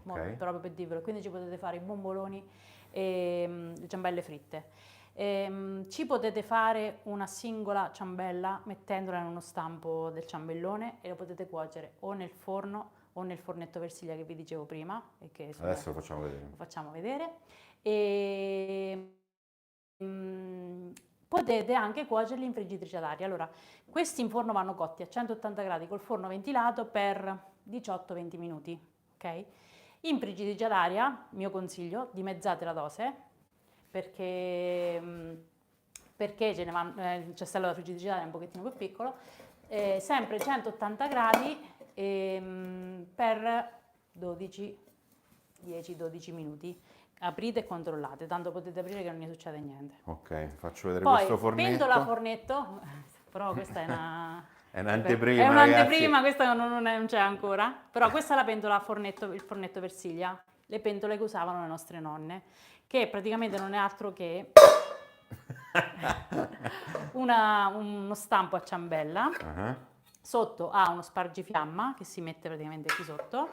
Mo, proprio per dirvelo. Quindi ci potete fare i bomboloni e le ciambelle fritte. Ci potete fare una singola ciambella mettendola in uno stampo del ciambellone e lo potete cuocere o nel forno o nel fornetto Versiglia che vi dicevo prima. E che
Adesso lo facciamo vedere.
Lo facciamo vedere. E potete anche cuocerli in friggitrice ad aria. Allora, questi in forno vanno cotti a 180 gradi col forno ventilato per 18-20 minuti. Ok? In friggitrice ad aria, mio consiglio, dimezzate la dose perché il cestello della friggitrice ad aria è un pochettino più piccolo. Sempre 180 gradi per 10-12 minuti. Aprite e controllate, tanto potete aprire che non ne succede niente.
Ok, faccio vedere
Poi,
questo fornetto.
pentola fornetto, però questa è una...
È un'anteprima,
è un'anteprima,
ragazzi.
questa non c'è ancora. Però questa è la pentola fornetto, il fornetto Versiglia, le pentole che usavano le nostre nonne, che praticamente non è altro che uno stampo a ciambella. Sotto ha uno spargifiamma che si mette praticamente qui sotto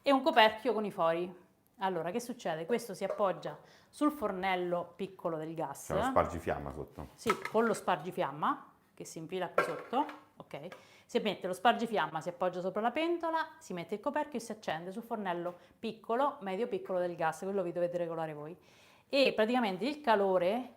e un coperchio con i fori. Allora, che succede? Questo si appoggia sul fornello piccolo del gas.
C'è uno spargifiamma sotto.
Sì, con lo spargifiamma che si infila qui sotto, ok? Si mette lo spargifiamma, si appoggia sopra la pentola, si mette il coperchio e si accende sul fornello piccolo, medio piccolo del gas, quello vi dovete regolare voi. E praticamente il calore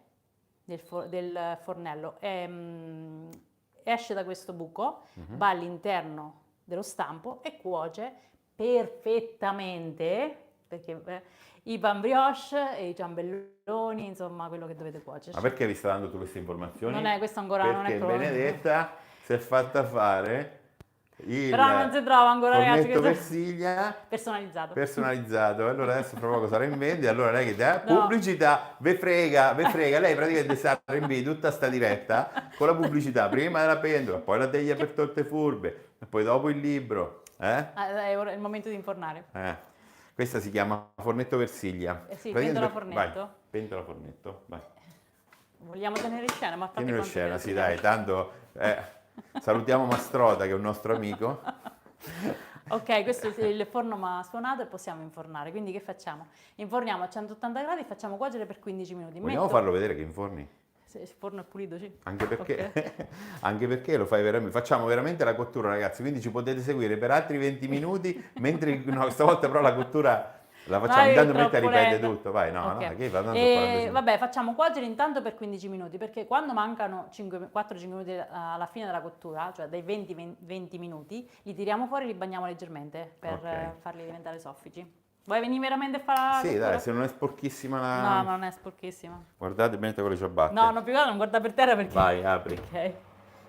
del fornello esce da questo buco, va all'interno dello stampo e cuoce perfettamente, perché i pan brioche e i ciambelloni, insomma, quello che dovete cuocere.
Ma perché vi sta dando tutte queste informazioni?
Non è, questo ancora non è
Perché
proprio.
Benedetta si è fatta fare il
Però non si trova ancora, ragazzi,
fornetto
questo
Versiglia
personalizzato.
Allora adesso fra poco sarà in vendita. Allora lei che dà
No.
pubblicità, ve frega. Lei praticamente sta in vendita tutta sta diretta con la pubblicità, prima della pentola, poi la teglia per torte furbe, e poi dopo il libro.
È ora il momento di infornare.
Questa si chiama fornetto Versiglia.
Sì,
Praticamente
pentola fornetto.
Vai, pentola fornetto, vai.
Vogliamo tenere in scena? Ma fate
Tienilo in
quanto
scena,
vedete.
sì dai, tanto salutiamo Mastrota che è un nostro amico.
Ok, questo è il forno ma suonato e possiamo infornare. Quindi che facciamo? Inforniamo a 180 gradi e facciamo cuocere per 15 minuti.
Vogliamo farlo vedere che inforni?
Se il forno è pulito, sì.
Anche perché,
Ok.
anche perché lo fai veramente, facciamo veramente la cottura, ragazzi, quindi ci potete seguire per altri 20 minuti, mentre no, stavolta però la cottura la facciamo,
Vai, è
intanto metti a
troppo
ripetere
lenta.
tutto, vai, no,
Ok.
che va tanto 45
E
minuti.
vabbè, facciamo cuocere intanto per 15 minuti, perché quando mancano 4-5 minuti alla fine della cottura, cioè dai 20 minuti, li tiriamo fuori e li bagniamo leggermente per
Ok.
farli diventare soffici. Vuoi venire veramente a fare la
Sì,
cottura?
dai, se non è sporchissima
No,
la...
non è sporchissima.
Guardate bene con le
No,
ciabatte.
no, più che altro non guarda per terra perché...
Vai, apri.
Ok.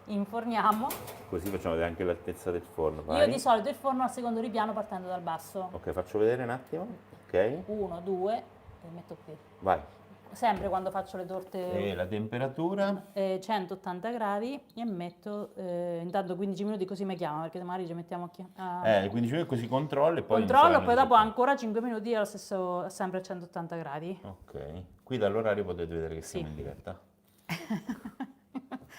Inforniamo.
Così facciamo vedere anche l'altezza del forno,
Io di
vai.
solito il forno al secondo ripiano partendo dal basso.
Ok, faccio vedere un attimo. Ok,
1, 2, e metto qui.
vai.
Sempre quando faccio le torte
E la temperatura?
180 gradi e metto intanto 15 minuti così mi chiama perché magari ci mettiamo a
15 minuti così controllo e poi
controllo,
inizieranno
poi
i
dopo
risultati.
ancora 5 minuti allo stesso, sempre a 180 gradi.
Ok, qui dall'orario potete vedere che
Sì.
siamo in diretta.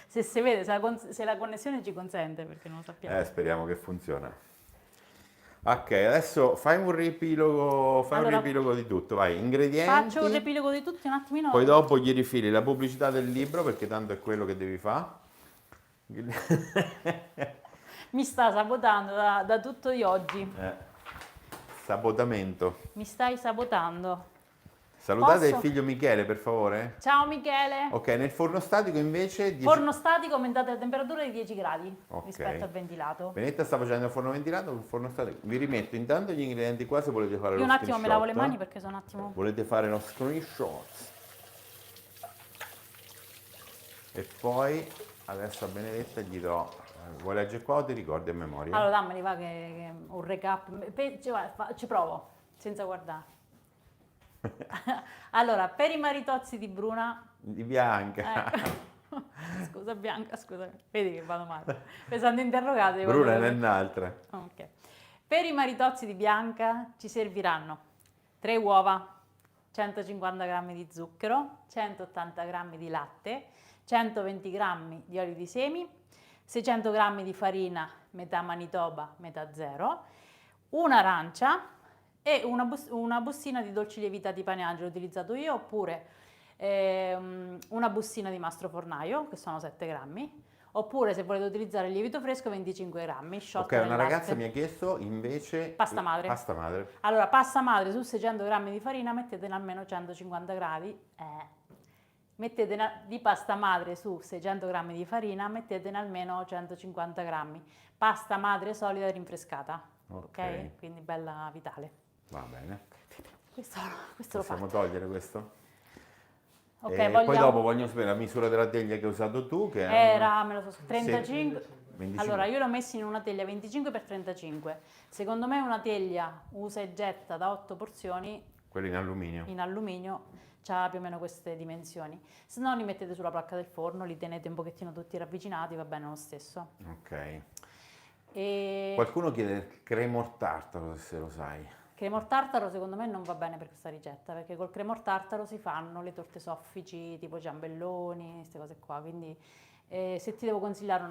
Se si vede, se la connessione ci consente, perché non lo sappiamo.
Speriamo che funziona. Ok, adesso fai un riepilogo,
Allora,
un riepilogo di tutto, vai, ingredienti.
Faccio un riepilogo di tutti un attimino.
Poi dopo gli rifili la pubblicità del libro, perché tanto è quello che devi fare.
Mi sta sabotando da tutto di oggi.
Sabotamento.
Mi stai sabotando.
Salutate il
Posso?
figlio Michele, per favore.
Ciao Michele.
Ok, nel forno statico invece 10...
Forno statico, aumentate la temperatura di 10 gradi
Ok.
rispetto al ventilato.
Benetta sta facendo il forno ventilato, il forno statico. Vi rimetto intanto gli ingredienti qua se volete fare
Io
lo
un attimo mi lavo le
screenshot.
mani perché sono un attimo...
Volete fare lo screenshot. E poi adesso a Benedetta gli do... Vuoi leggere qua o ti ricordi a memoria?
Allora dammeli va che un recap. Ci provo, senza guardare. Allora, per i maritozzi di Bruna...
Di Bianca.
Scusa Bianca, scusa, vedi che vado male. Pesando interrogate.
Bruna
quando-
è un'altra.
Ok. Per i maritozzi di Bianca ci serviranno 3 uova, 150 g di zucchero, 180 g di latte, 120 g di olio di semi, 600 g di farina, metà Manitoba, metà zero, un'arancia e una bustina di dolci lievitati pane angelo utilizzato io, oppure una bustina di mastro fornaio, che sono 7 grammi, oppure se volete utilizzare il lievito fresco 25 grammi, sciolto
Ok,
nel
una ragazza
latte.
mi ha chiesto invece...
Pasta madre.
Pasta madre.
Allora, pasta madre su 600 grammi di farina mettetene almeno 150 gradi. Di pasta madre su 600 grammi di farina mettetene almeno 150 grammi. Pasta madre solida rinfrescata. Ok? Quindi bella vitale.
Va bene.
Questo lo
Possiamo
faccio.
togliere questo?
Ok,
E poi dopo voglio sapere la misura della teglia che hai usato tu, che è
era, me lo so, 35.
25.
Allora, io l'ho messo in una teglia 25x35. Secondo me una teglia usa e getta da 8 porzioni
quello in alluminio.
in alluminio ha più o meno queste dimensioni. Se no li mettete sulla placca del forno, li tenete un pochettino tutti ravvicinati, va bene lo stesso.
Ok.
E
Qualcuno chiede il cremor tartaro, se lo sai.
cremor tartaro secondo me non va bene per questa ricetta, perché col cremor tartaro si fanno le torte soffici, tipo ciambelloni, queste cose qua, quindi se ti devo consigliare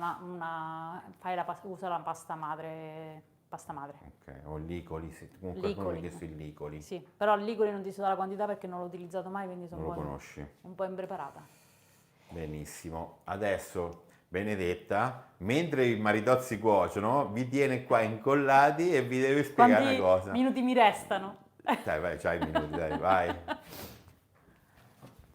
usa la pasta madre.
Ok, o licoli, se comunque qualcuno mi ha
Licoli.
chiesto il licoli.
Sì, però il licoli non ti so la quantità perché non l'ho utilizzato mai, quindi sono
Non lo conosci.
un po' impreparata.
Benissimo. Adesso Benedetta, mentre i maritozzi cuociono, vi tiene qua incollati e vi deve spiegare
Quanti
una cosa.
minuti mi restano?
Dai, vai, c'hai i minuti, dai, vai.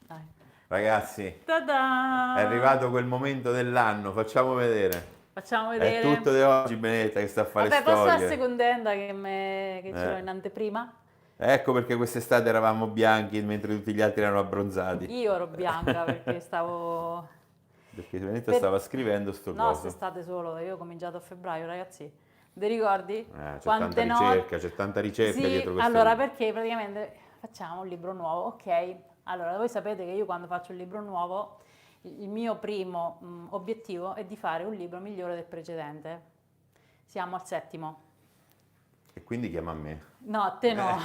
Dai.
Ragazzi,
Ta-da!
è arrivato quel momento dell'anno, facciamo vedere.
Facciamo
È
vedere.
tutto di oggi, Benedetta, che sta a fare
Vabbè, posso la
storie.
secondenda che ce l'ho in anteprima?
Ecco perché quest'estate eravamo bianchi mentre tutti gli altri erano abbronzati.
Io ero bianca perché stavo...
Perché Benedetta
Per-
stava scrivendo sto
No,
coso.
quest'estate solo, io ho cominciato a febbraio, ragazzi. Vi ricordi?
C'è
Quante
tanta ricerca, c'è tanta ricerca
Sì,
dietro questo.
allora perché praticamente facciamo un libro nuovo, ok? Allora, voi sapete che io quando faccio un libro nuovo, il mio primo obiettivo è di fare un libro migliore del precedente. Siamo al 7º.
E quindi chiama me.
No, a te no,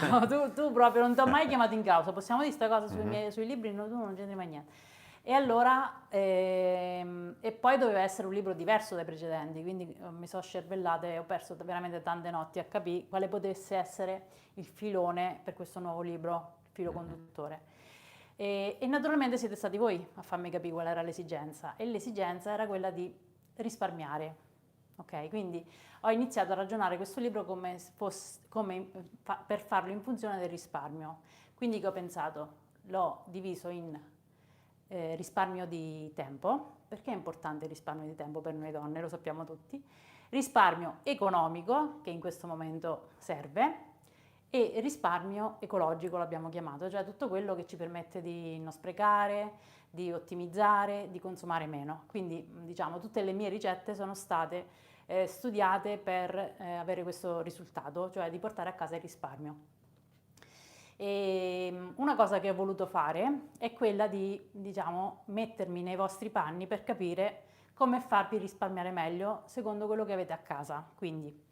tu proprio non ti ho mai chiamato in causa, possiamo dire questa cosa sui libri, no, tu non c'entri mai niente. E allora, e poi doveva essere un libro diverso dai precedenti, quindi mi sono scervellata e ho perso veramente tante notti a capire quale potesse essere il filone per questo nuovo libro, il filo conduttore. E naturalmente siete stati voi a farmi capire qual era l'esigenza, e l'esigenza era quella di risparmiare. Ok, quindi ho iniziato a ragionare questo libro per farlo in funzione del risparmio. Quindi che ho pensato? L'ho diviso in risparmio di tempo, perché è importante il risparmio di tempo per noi donne, lo sappiamo tutti, risparmio economico, che in questo momento serve, e risparmio ecologico l'abbiamo chiamato, cioè tutto quello che ci permette di non sprecare, di ottimizzare, di consumare meno. Quindi diciamo tutte le mie ricette sono state studiate per avere questo risultato, cioè di portare a casa il risparmio. E una cosa che ho voluto fare è quella di, diciamo, mettermi nei vostri panni per capire come farvi risparmiare meglio secondo quello che avete a casa. Quindi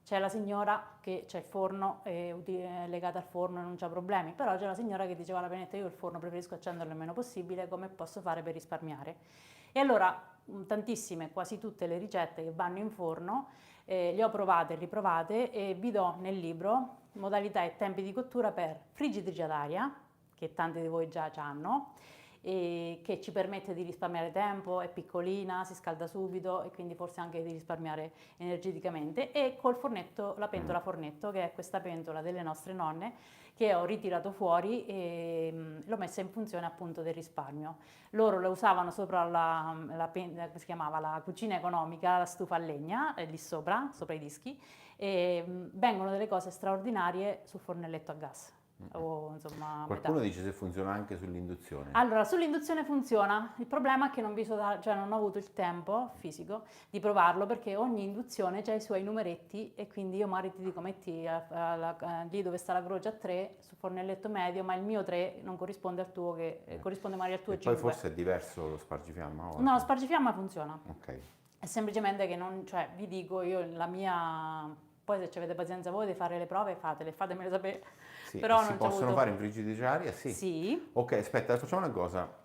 c'è la signora che c'è il forno, è legata al forno e non c'ha problemi, però c'è la signora che diceva: la penetta, io il forno preferisco accenderlo il meno possibile, come posso fare per risparmiare? E allora tantissime, quasi tutte le ricette che vanno in forno le ho provate e riprovate, e vi do nel libro modalità e tempi di cottura per friggitrice ad aria, che tanti di voi già hanno, e che ci permette di risparmiare tempo, è piccolina, si scalda subito e quindi forse anche di risparmiare energeticamente, e col fornetto, la pentola fornetto, che è questa pentola delle nostre nonne che ho ritirato fuori e l'ho messa in funzione appunto del risparmio. Loro la usavano sopra come si chiamava, la cucina economica, la stufa a legna, lì sopra i dischi, e vengono delle cose straordinarie sul fornelletto a gas. O insomma
Qualcuno
metà.
dice se funziona anche sull'induzione.
Allora, sull'induzione funziona, il problema è che non ho avuto il tempo fisico di provarlo, perché ogni induzione ha i suoi numeretti, e quindi io magari ti dico metti lì dove sta la croce a 3 sul fornelletto medio, ma il mio 3 non corrisponde al tuo, che corrisponde magari al tuo
E
5.
poi forse è diverso lo spargifiamma?
No, lo spargifiamma funziona.
Ok.
È semplicemente che non, cioè, vi dico io la mia, poi se avete pazienza voi di fare le prove, fatemele sapere.
Sì,
Però
si
non c'è
possono
avuto.
fare in friggitrice a aria? Sì.
Sì.
Ok, aspetta, facciamo una cosa.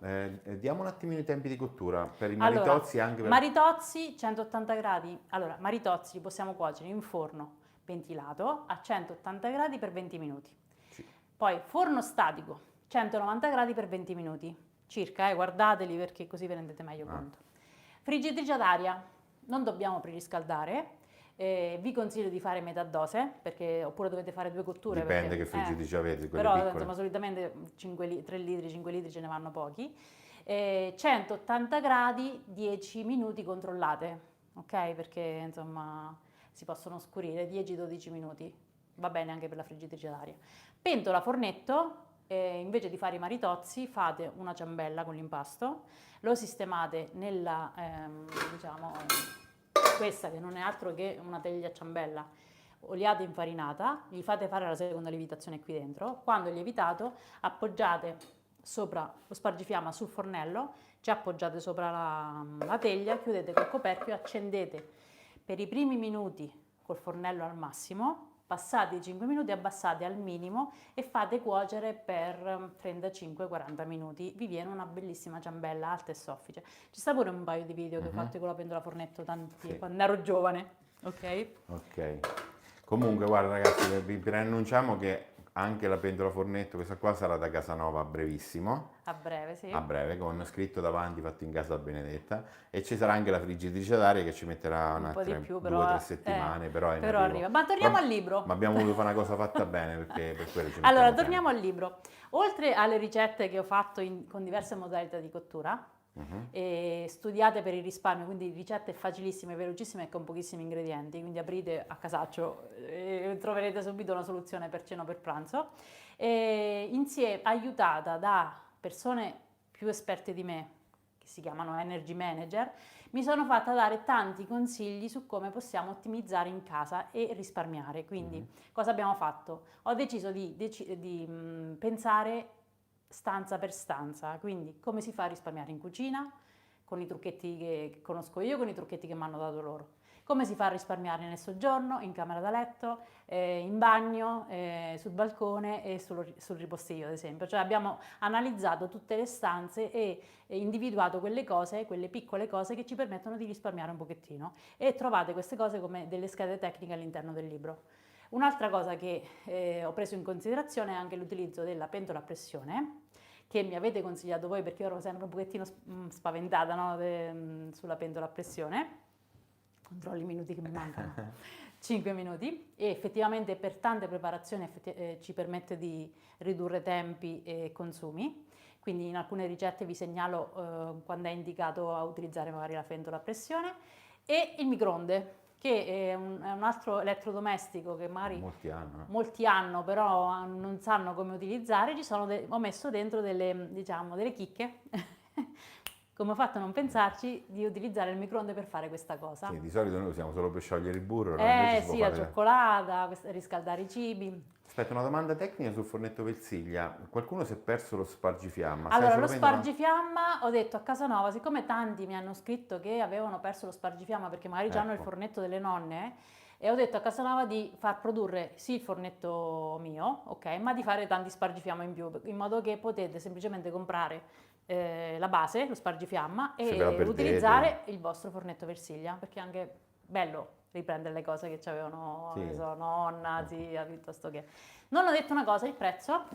Diamo un attimino i tempi di cottura per i
Allora,
maritozzi e anche per...
maritozzi 180 gradi. Allora, maritozzi li possiamo cuocere in forno ventilato a 180 gradi per 20 minuti.
Sì.
Poi forno statico 190 gradi per 20 minuti circa, guardateli perché così vi rendete meglio conto. Friggitrice ad aria, non dobbiamo preriscaldare. Vi consiglio di fare metà dose, oppure dovete fare 2 cotture.
Dipende
perché,
che friggitrice avete, quelle
però
piccole.
insomma solitamente 3 litri, 5 litri ce ne vanno pochi. 180 gradi, 10 minuti controllate, ok? Perché insomma si possono scurire, 10-12 minuti, va bene anche per la friggitrice d'aria. Pentola fornetto, invece di fare i maritozzi fate una ciambella con l'impasto, lo sistemate nella, diciamo, questa che non è altro che una teglia a ciambella oliata e infarinata, gli fate fare la seconda lievitazione qui dentro. Quando è lievitato appoggiate sopra lo spargifiamma sul fornello, ci appoggiate sopra la teglia, chiudete col coperchio, accendete per i primi minuti col fornello al massimo, passate i 5 minuti abbassate al minimo e fate cuocere per 35-40 minuti. Vi viene una bellissima ciambella alta e soffice. Ci sta pure un paio di video che ho fatto con la pentola fornetto quando ero giovane, ok?
Ok. Comunque, guarda ragazzi, vi preannunciamo che anche la pentola fornetto, questa qua sarà da Casanova a brevissimo.
A breve, sì.
A breve, con scritto davanti, fatto in casa da Benedetta. E ci sarà anche la friggitrice d'aria che ci metterà
Un po' di più,
2
però,
o 3 settimane, però è in
però
arrivo.
arriva. Ma torniamo al libro.
Ma abbiamo voluto fare una cosa fatta bene, perché per quello ci
Allora,
mettiamo
torniamo al libro. Oltre alle ricette che ho fatto con diverse modalità di cottura, e studiate per il risparmio, quindi ricette facilissime, velocissime e con pochissimi ingredienti, quindi aprite a casaccio e troverete subito una soluzione per cena o per pranzo, insieme aiutata da persone più esperte di me, che si chiamano Energy Manager, mi sono fatta dare tanti consigli su come possiamo ottimizzare in casa e risparmiare. Quindi cosa abbiamo fatto? Ho deciso di pensare stanza per stanza, quindi come si fa a risparmiare in cucina, con i trucchetti che conosco io, con i trucchetti che mi hanno dato loro. Come si fa a risparmiare nel soggiorno, in camera da letto, in bagno, sul balcone e sul ripostiglio, ad esempio. Cioè abbiamo analizzato tutte le stanze e individuato quelle cose, quelle piccole cose che ci permettono di risparmiare un pochettino. E trovate queste cose come delle schede tecniche all'interno del libro. Un'altra cosa che ho preso in considerazione è anche l'utilizzo della pentola a pressione, che mi avete consigliato voi, perché io ero sempre un pochettino spaventata, no, sulla pentola a pressione. Controllo i minuti che mi mancano. 5 minuti, e effettivamente per tante preparazioni ci permette di ridurre tempi e consumi. Quindi in alcune ricette vi segnalo quando è indicato a utilizzare magari la pentola a pressione, e il microonde, che è un altro elettrodomestico che magari molti hanno, però non sanno come utilizzare. Ho messo dentro delle chicche. Come ho fatto a non pensarci di utilizzare il microonde per fare questa cosa?
Sì, di solito noi usiamo solo per sciogliere il burro, no? Invece si
Sì,
può
la
fare...
cioccolata, riscaldare i cibi.
Aspetta, una domanda tecnica sul fornetto Versiglia. Qualcuno si è perso lo spargifiamma.
Allora, lo spargifiamma, ho detto a Casanova, siccome tanti mi hanno scritto che avevano perso lo spargifiamma perché magari già hanno il fornetto delle nonne, e ho detto a Casanova di far produrre sì il fornetto mio, ok, ma di fare tanti spargifiamma in più, in modo che potete semplicemente comprare la base, lo spargifiamma, e utilizzare il vostro fornetto Versiglia, perché è anche bello riprendere le cose che avevano,
Sì.
nonna, zia, piuttosto che... Non ho detto una cosa, il prezzo,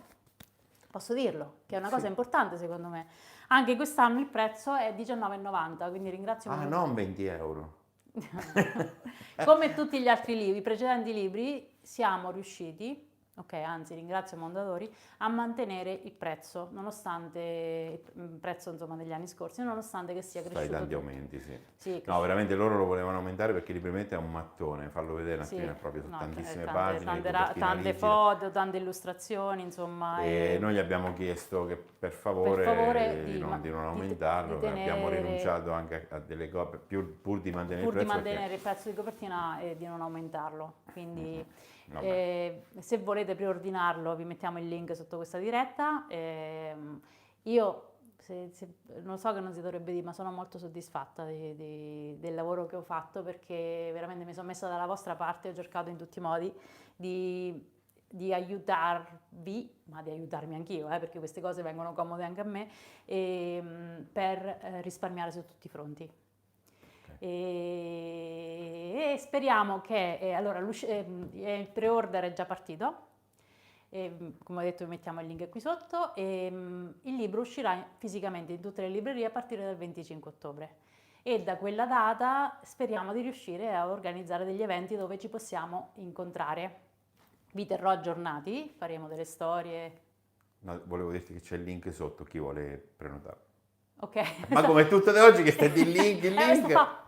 posso dirlo, che è una cosa importante secondo me. Anche quest'anno il prezzo è 19,90, quindi ringrazio molto.
non 20 euro.
Come tutti gli altri libri, i precedenti libri, siamo riusciti, ok, anzi ringrazio Mondadori, a mantenere il prezzo, nonostante il prezzo insomma degli anni scorsi, nonostante che sia cresciuto.
Tanti aumenti, sì.
Sì,
no, veramente loro lo volevano aumentare perché libremente è un mattone, fallo vedere un attimino, proprio su tantissime pagine,
tante foto, tante illustrazioni, insomma.
E noi gli abbiamo chiesto che per favore di non aumentarlo, abbiamo rinunciato anche a delle copie, pur di mantenere il prezzo.
Il prezzo di copertina e di non aumentarlo, quindi... se volete preordinarlo vi mettiamo il link sotto questa diretta. Io non so che non si dovrebbe dire, ma sono molto soddisfatta del lavoro che ho fatto, perché veramente mi sono messa dalla vostra parte, ho cercato in tutti i modi di aiutarvi, ma di aiutarmi anch'io, perché queste cose vengono comode anche a me, per risparmiare su tutti i fronti. E speriamo che allora il pre-order è già partito, come ho detto vi mettiamo il link qui sotto, e il libro uscirà fisicamente in tutte le librerie a partire dal 25 ottobre, e da quella data speriamo di riuscire a organizzare degli eventi dove ci possiamo incontrare. Vi terrò aggiornati, faremo delle storie.
No, volevo dirti che c'è il link sotto, chi vuole prenotare.
Ok.
Ma come tutto da oggi che stai di link, il link.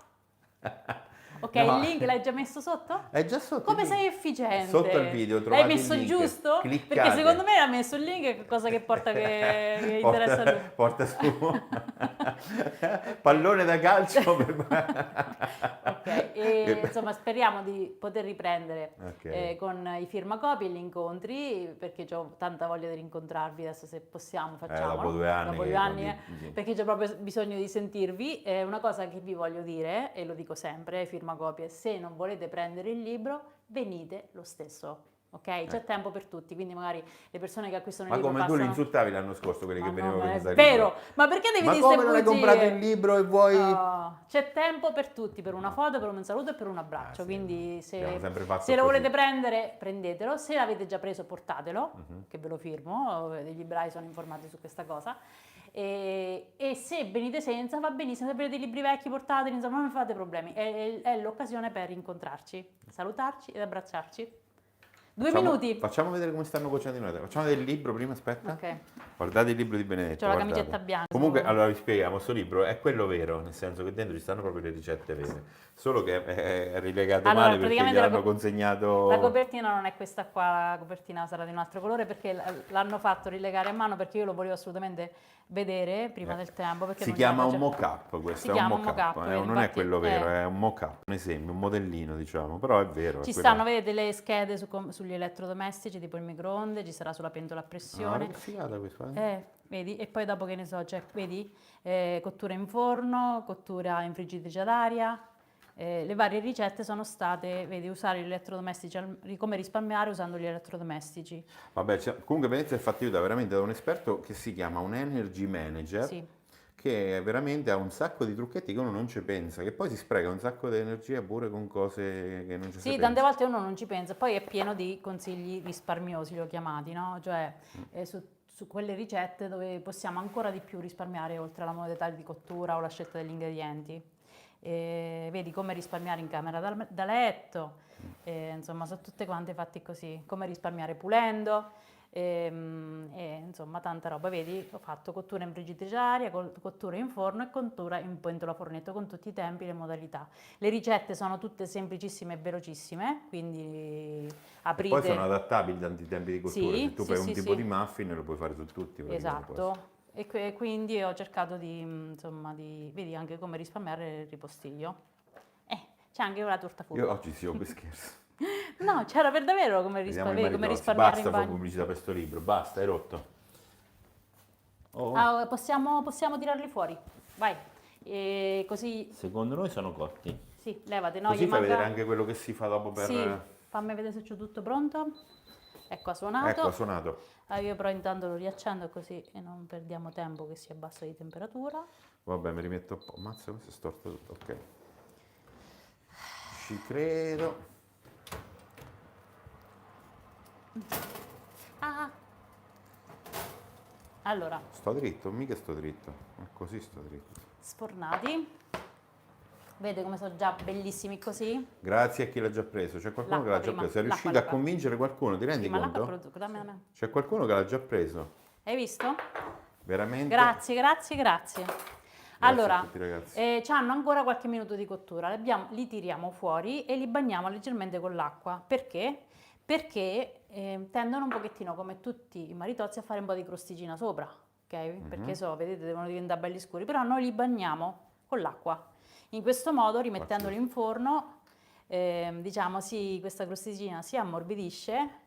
Ok, no. Il link l'hai già messo sotto?
È già sotto.
Come sei efficiente?
Sotto il video trovate
l'hai messo
il link.
Giusto?
Cliccate.
Perché secondo me l'ha messo il link, è cosa che porta che interessa a lui.
Porta su pallone da calcio.
Ok, e insomma speriamo di poter riprendere con i firmacopie gli incontri, perché ho tanta voglia di rincontrarvi. Adesso se possiamo facciamolo.
Dopo 2 anni.
Dopo 2 anni, perché c'è proprio bisogno di sentirvi. Una cosa che vi voglio dire, e lo dico sempre ai firmacopie: se non volete prendere il libro, venite lo stesso. Ok? C'è tempo per tutti, quindi magari le persone che acquistano il libro
Ma come tu li insultavi l'anno scorso, quelli che venivano a
visitare il libro? È vero, ma perché devi dire
come non hai comprato il libro e vuoi...
c'è tempo per tutti, per una foto, per un saluto e per un abbraccio,
sì,
quindi se
lo
volete prendere, prendetelo, se l'avete già preso portatelo, che ve lo firmo, i librai sono informati su questa cosa. E se venite senza va benissimo, se avete libri vecchi portateli, insomma non mi fate problemi, è l'occasione per incontrarci, salutarci ed abbracciarci. 2 minuti.
Facciamo vedere come stanno cuocendo i noi. Facciamo vedere il libro prima, aspetta.
Ok.
Guardate il libro di Benedetto.
C'ho la camicetta bianca.
Comunque, allora vi spieghiamo, questo libro è quello vero, nel senso che dentro ci stanno proprio le ricette vere, solo che è rilegato male perché gli hanno consegnato...
La copertina non è questa qua, la copertina sarà di un altro colore, perché l'hanno fatto rilegare a mano, perché io lo volevo assolutamente vedere prima del tempo. Perché
si chiama un mock-up, questo è un mock-up, non è quello vero, è un mock-up, un esempio, un modellino diciamo, però è vero.
Ci stanno, vedete, le schede sugli elettrodomestici, tipo il microonde, ci sarà sulla pentola a pressione.
Che figata questo,
vedi? E poi dopo che ne so, vedi, cottura in forno, cottura in friggitrice ad aria. Le varie ricette sono state, vedi, usare gli elettrodomestici, come risparmiare usando gli elettrodomestici.
Vabbè, comunque Venezia è fatta aiutare veramente da un esperto che si chiama un Energy Manager, che veramente ha un sacco di trucchetti che uno non ci pensa, che poi si spreca un sacco di energia pure con cose che non ci si pensa.
Sì, tante volte uno non ci pensa, poi è pieno di consigli risparmiosi, li ho chiamati, no? Cioè, su quelle ricette dove possiamo ancora di più risparmiare oltre alla modalità di cottura o la scelta degli ingredienti. Vedi come risparmiare in camera da letto, insomma sono tutte quante fatte così, come risparmiare pulendo, insomma tanta roba. Vedi, ho fatto cottura in friggitrice ad aria, cottura in forno e cottura in pentola a fornetto con tutti i tempi e le modalità. Le ricette sono tutte semplicissime e velocissime, quindi aprite...
Poi sono adattabili tanti tempi di cottura,
Sì,
se tu
sì,
fai
sì,
un tipo
sì.
di muffin lo puoi fare su tutti. praticamente quasi.
Esatto, e quindi ho cercato di, insomma, vedi anche come risparmiare il ripostiglio. C'è anche la torta
Io
furba.
oggi sì, ho per scherzo.
No, c'era per davvero come,
Vediamo i
come
maritozzi.
risparmiare
Basta
in
fare
bagno.
pubblicità per sto libro, basta, hai rotto. Oh.
Ah, possiamo tirarli fuori, vai. E così,
Secondo noi sono cotti.
sì, levate, no?
Così
Gli
fai
manca...
vedere anche quello che si fa dopo per...
Sì, fammi vedere se c'è tutto pronto. Ecco, ha suonato.
Ecco, ha suonato.
Io però intanto lo riaccendo così e non perdiamo tempo che si abbassa di temperatura.
Vabbè, mi rimetto un po'. Mazza, questo è storto tutto, ok. Ci credo.
Ah! Allora,
Sto dritto, mica sto dritto. Ma così sto dritto.
sfornati. Vede come sono già bellissimi così?
Grazie a chi l'ha già preso. C'è qualcuno che l'ha già
L'acqua
preso. Sei
prima,
riuscito a
l'acqua.
convincere qualcuno? Ti rendi
Sì, ma l'acqua
conto?
produco, dammi a me.
C'è qualcuno che l'ha già preso.
Hai visto?
Veramente?
Grazie, grazie, grazie.
a
Allora,
tutti, ragazzi.
c'hanno ancora qualche minuto di cottura, li tiriamo fuori e li bagniamo leggermente con l'acqua. Perché? Perché tendono un pochettino, come tutti i maritozzi, a fare un po' di crosticina sopra, ok? Perché vedete, devono diventare belli scuri, però noi li bagniamo con l'acqua. In questo modo, rimettendoli in forno, diciamo, questa crosticina si ammorbidisce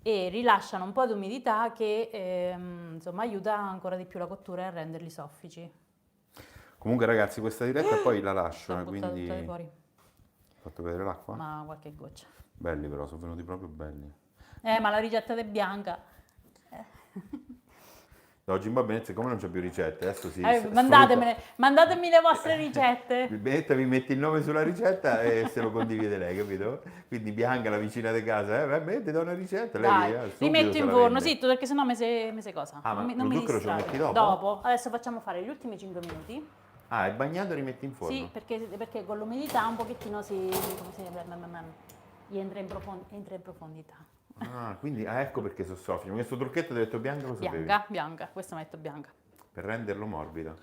e rilasciano un po' di umidità che insomma aiuta ancora di più la cottura e a renderli soffici.
Comunque, ragazzi, questa diretta poi la lascio,
L'ho buttata
quindi...
tutta di fuori,
Ho fatto vedere l'acqua?
ma qualche goccia.
Belli però, sono venuti proprio belli.
Ma la ricetta è bianca.
Da oggi in poi Benedetta, siccome non c'è più ricette, adesso si...
Mandatemi le vostre ricette.
Benedetta vi metti il nome sulla ricetta e se lo condivide lei, capito? Quindi Bianca, la vicina di casa, beh, ti do una ricetta, lei
Dai,
subito
li metto
se
in
la
forno,
vende.
sì, perché sennò mi se cosa.
Ah, ma
non
lo
mi
zucchero ce lo
distrae.
metti dopo?
Dopo, adesso facciamo fare gli ultimi 5 minuti.
Ah, è bagnato e rimetti in forno?
Sì, perché con l'umidità un pochettino entra in profondità.
Ah, quindi ecco perché sono soffici. Ma questo trucchetto ti ho detto bianca, cosa sapevi?
Bianca, questo metto bianca.
Per renderlo morbido.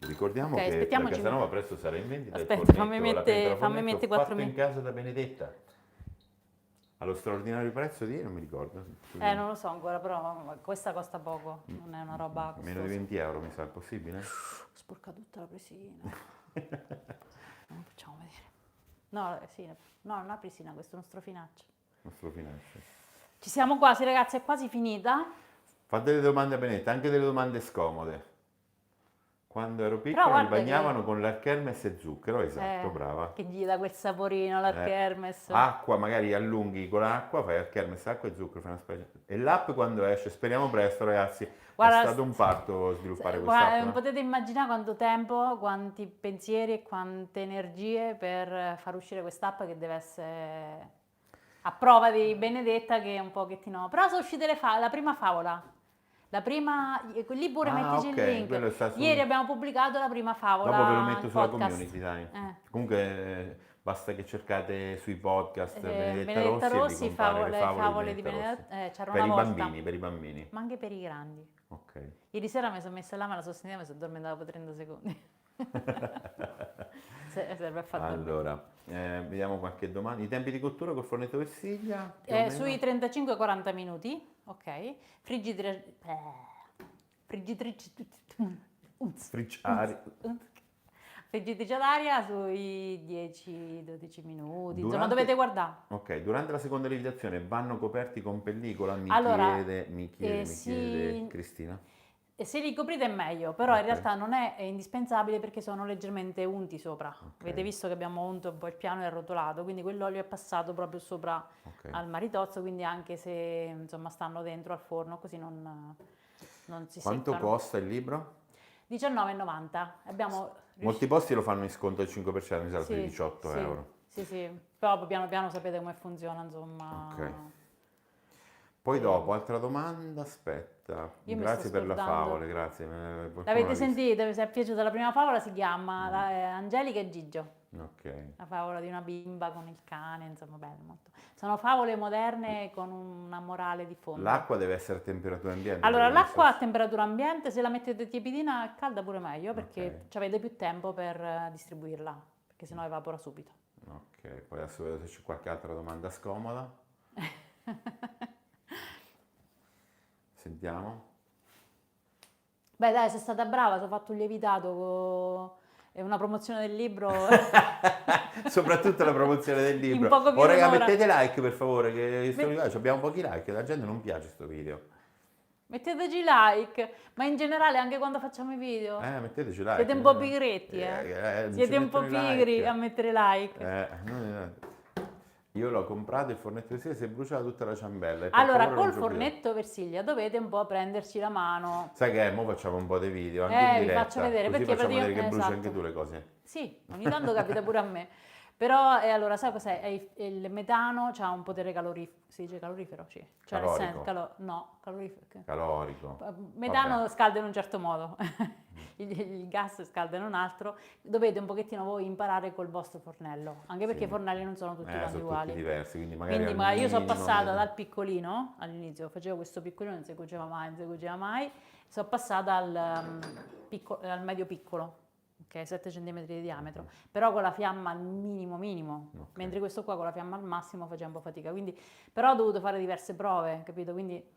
Ricordiamo
Ok,
che la
aspettiamoci.
Casanova presto sarà in vendita.
Aspetta,
il fornetto,
fammi
la pentola
fammi
fornetto
mettere 4
fatto in
minuti.
casa da Benedetta. Allo straordinario prezzo di... non mi ricordo.
Non lo so ancora, però questa costa poco, non è una roba costosa.
Meno di 20 euro, mi sa, è possibile?
Sporca tutta la presina. Non facciamo vedere. No, sì, no, non è una presina, questo è uno strofinaccio.
Nostro finanza.
Ci siamo quasi, ragazzi, è quasi finita.
Fa delle domande a Benedetta, anche delle domande scomode. Quando ero
Però
piccolo mi
guarda che-
bagnavano con l'Archermes e zucchero, esatto, brava.
Che gli dà quel saporino, l'Archermes.
Acqua, magari allunghi con l'acqua, fai Archermes, acqua e zucchero, fai una specie. E l'app quando esce, speriamo presto ragazzi,
Guarda,
è stato un parto sviluppare
Guarda,
quest'app. no?
potete immaginare quanto tempo, quanti pensieri e quante energie per far uscire quest'app che deve essere a prova di Benedetta che è un pochettino... Però sono uscite la prima favola. La prima, lì pure mettici
ok,
il link.
quello sta su-
Ieri abbiamo pubblicato la prima favola.
Dopo ve lo metto
il
sulla
podcast.
community, dai.
Eh.
Comunque basta che cercate sui podcast
Benedetta Rossi,
e vi compare le
favole di
Benedetta Rossi.
Benedetta. C'era
Per
una
i
volta.
bambini, per i bambini.
Ma anche per i grandi.
Ok.
Ieri sera mi sono messa là, me la sostenevo e mi sono addormentata dopo 30 secondi. Serve a far dormire.
Allora, vediamo qualche domanda. I tempi di cottura col fornetto Versiglia? più o meno?
Sui 35-40 minuti, ok. Friggitrice...
Fricciare.
Friggitrice d'aria sui 10-12 minuti, insomma
Durante-
dovete guardare.
Ok, durante la seconda lievitazione vanno coperti con pellicola? Mi
Allora,
chiede Cristina.
E se li coprite è meglio, però in
Ok.
realtà non è indispensabile perché sono leggermente unti sopra. Avete visto che abbiamo unto un po' il piano e arrotolato, quindi quell'olio è passato proprio sopra
Ok.
al maritozzo, quindi anche se insomma stanno dentro al forno così non si
Quanto
seccano.
costa il libro?
19,90. Abbiamo
Molti posti lo fanno in sconto al 5%, mi sa
Sì,
di 18 euro.
Sì, sì, però piano piano sapete come funziona, insomma.
Ok. Poi dopo, altra domanda, aspetta.
Io mi
Grazie
sto
per la
scordando.
favola, grazie. Qualcuno l'ha
L'avete
vista.
sentito? Vi è piaciuta la prima favola? Si chiama Angelica e Gigio.
Ok.
La favola di una bimba con il cane, insomma, bello molto. Sono favole moderne con una morale di fondo.
L'acqua deve essere a temperatura ambiente.
Allora,
per
l'acqua a
questo.
temperatura ambiente, se la mettete tiepidina è calda pure meglio, perché
Ok.
ci avete più tempo per distribuirla, perché sennò evapora subito.
Ok, poi adesso vedo se c'è qualche altra domanda scomoda. Sentiamo.
Beh, dai, sei stata brava, ti ho fatto un lievitato e una promozione del libro.
Soprattutto la promozione del libro.
In poco più
Oh,
di
raga,
un'ora.
mettete like per favore, che abbiamo pochi like, la gente non piace sto video.
Metteteci like, ma in generale anche quando facciamo i video.
Metteteci like.
Siete un po' pigretti,
non
Siete
ci
un po'
mettono i
pigri
like.
a mettere like.
Io l'ho comprato il fornetto di sera, si è bruciata tutta la ciambella. e per
Allora,
favore non
col
ci obbligate.
fornetto Versiglia dovete un po' prenderci la mano.
Sai che mo facciamo un po' dei video anche in
Vi
diretta,
faccio vedere,
così
perché
facciamo vedere che bruci
praticamente-
anche tu le cose.
Sì, ogni tanto capita pure a me. Però, allora, sai cos'è? Il metano ha un potere calorifero, si dice calorifero? Sì. Cioè, nel
Calorico.
senso, no, calorifero.
Calorico.
Metano
Vabbè.
scalda in un certo modo, il gas scalda in un altro. Dovete un pochettino voi imparare col vostro fornello, anche perché
Sì.
i fornelli non sono tutti quanti
sono
uguali.
tutti diversi, quindi magari
Quindi
al
magari io sono
minimo
passata
del-
dal piccolino, all'inizio facevo questo piccolino, non si cuoceva mai, sono passata al medio piccolo, ok, 7 cm di diametro, però con la fiamma al minimo,
Ok.
mentre questo qua con la fiamma al massimo faceva un po' fatica, quindi, però ho dovuto fare diverse prove, capito? Quindi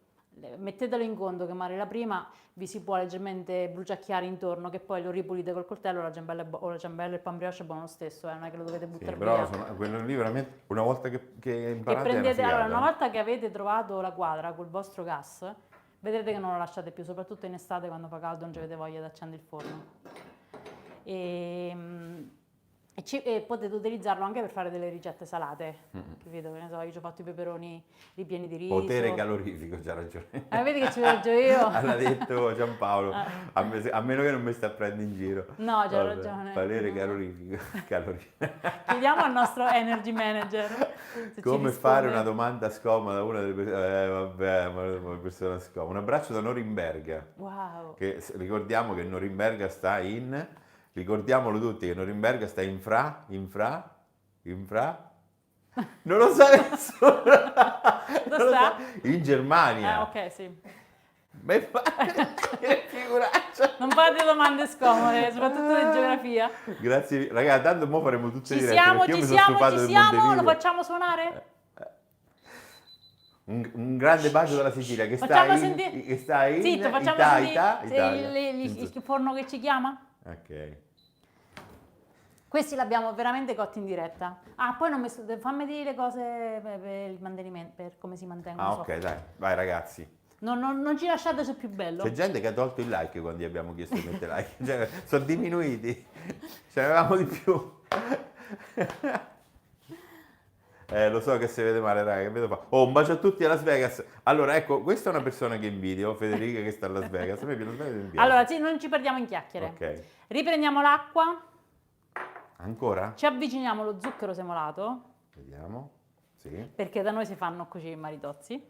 mettetelo in conto che magari la prima vi si può leggermente bruciacchiare intorno, che poi lo ripulite col coltello, la ciambella o la ciambella e il pan brioche è buono lo stesso, non è che lo dovete
Sì,
buttare
però
via.
quello lì veramente, una volta che
E
imparate è una
prendete, allora,
figata.
una volta che avete trovato la quadra col vostro gas, vedrete che non lo lasciate più, soprattutto in estate quando fa caldo non ci avete voglia di accendere il forno. E potete utilizzarlo anche per fare delle ricette salate, capito? Che ne so, io ci ho fatto i peperoni ripieni di riso.
Potere calorifico, c'ha ragione.
Vedi che ci raggio io?
L'ha detto Giampaolo, a meno che non mi sta prendendo in giro.
No, c'ha
Vabbè,
ragione.
Potere
No.
calorifico.
Chiediamo al nostro energy manager se ci
Come
risponde.
fare una domanda scomoda a una delle persone? Vabbè, ma una persona scomoda. Un abbraccio da Norimberga.
Wow.
Ricordiamo che Norimberga sta in... Ricordiamolo tutti che Norimberga sta in fra? Non lo sa nessuno.
Dove sta?
In Germania.
Ok, sì.
Ma che figuraccia.
Non fate domande scomode, soprattutto di geografia.
Grazie, ragazzi, tanto mo faremo tutte
Ci
dirette
siamo,
perché io
ci
mi sono
siamo,
stufato
ci
del
siamo, lo
Montevideo.
facciamo suonare?
Un grande bacio dalla Sicilia che
Facciamo
sta in,
sentire.
che sta in
Zitto, facciamo
Italia.
sentire il forno che ci chiama?
Ok.
Questi l'abbiamo veramente cotti in diretta. Ah, poi non fammi dire le cose per il mantenimento, per come si mantengono.
Ah, ok, dai, vai ragazzi.
Non ci lasciate se più bello.
C'è gente che ha tolto il like quando gli abbiamo chiesto di mettere like. Cioè, sono diminuiti. Ce n'avevamo di più. Lo so che si vede male, raga, che vedo fa. Oh, un bacio a tutti a Las Vegas. Allora, ecco, questa è una persona che invidio, Federica, che sta a Las Vegas. A me Las Vegas mi piace.
Allora, sì, non ci perdiamo in chiacchiere.
Ok.
Riprendiamo l'acqua,
Ancora?
ci avviciniamo allo zucchero semolato,
Vediamo. Sì.
perché da noi si fanno così i maritozzi.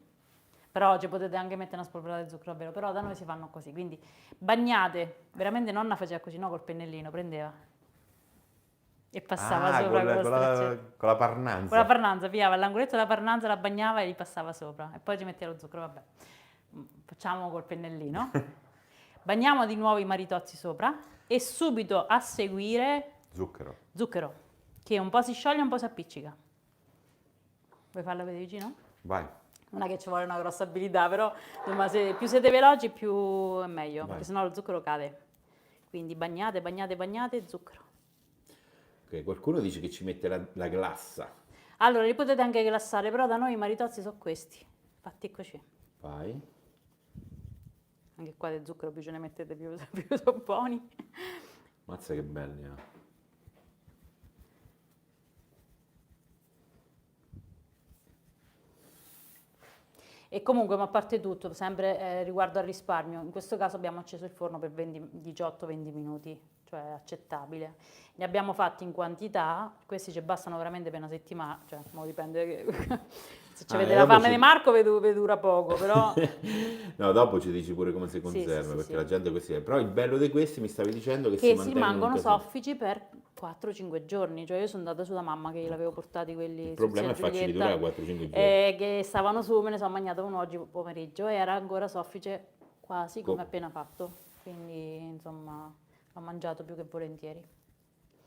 Però ci potete anche mettere una spolverata di zucchero, vero? Però da noi si fanno così. Quindi bagnate, veramente nonna faceva così, no? Col pennellino, prendeva e passava sopra
con
con lo straccetto.
con la parnanza.
Con la parnanza, pigliava l'angoletto della parnanza, la bagnava e gli passava sopra. E poi ci metteva lo zucchero, vabbè. Facciamo col pennellino. Bagniamo di nuovo i maritozzi sopra e subito a seguire
Zucchero.
zucchero, che un po' si scioglie e un po' si appiccica. Vuoi farlo vedere vicino?
Vai.
Non è che ci vuole una grossa abilità, però insomma, se più siete veloci più è meglio, perché sennò lo zucchero cade. Quindi bagnate, zucchero.
Ok, qualcuno dice che ci mette la glassa.
Allora, li potete anche glassare, però da noi i maritozzi sono questi, fatti così.
Vai.
Anche qua del zucchero più ce ne mettete più sono buoni.
Mazza che belli, eh.
E comunque, ma a parte tutto, sempre riguardo al risparmio, in questo caso abbiamo acceso il forno per 18-20 minuti, cioè accettabile. Ne abbiamo fatti in quantità, questi ci bastano veramente per una settimana, cioè, mo dipende se ci avete la
dopo
fame di Marco vi dura poco, però
No, dopo ci dici pure come si
sì, sì,
conserva,
sì,
perché
sì.
la gente così è. Però il bello di questi mi stavi dicendo che si
Che si
mantengono
rimangono
così.
soffici per 4-5 giorni, cioè io sono andata su da mamma che gliel'avevo portati
Il
quelli su
problema
zia
è farci
Giulietta,
durare 4-5 giorni.
che stavano su, me ne sono mangiato uno oggi pomeriggio e era ancora soffice quasi come
Co-
appena fatto, quindi insomma l'ho mangiato più che volentieri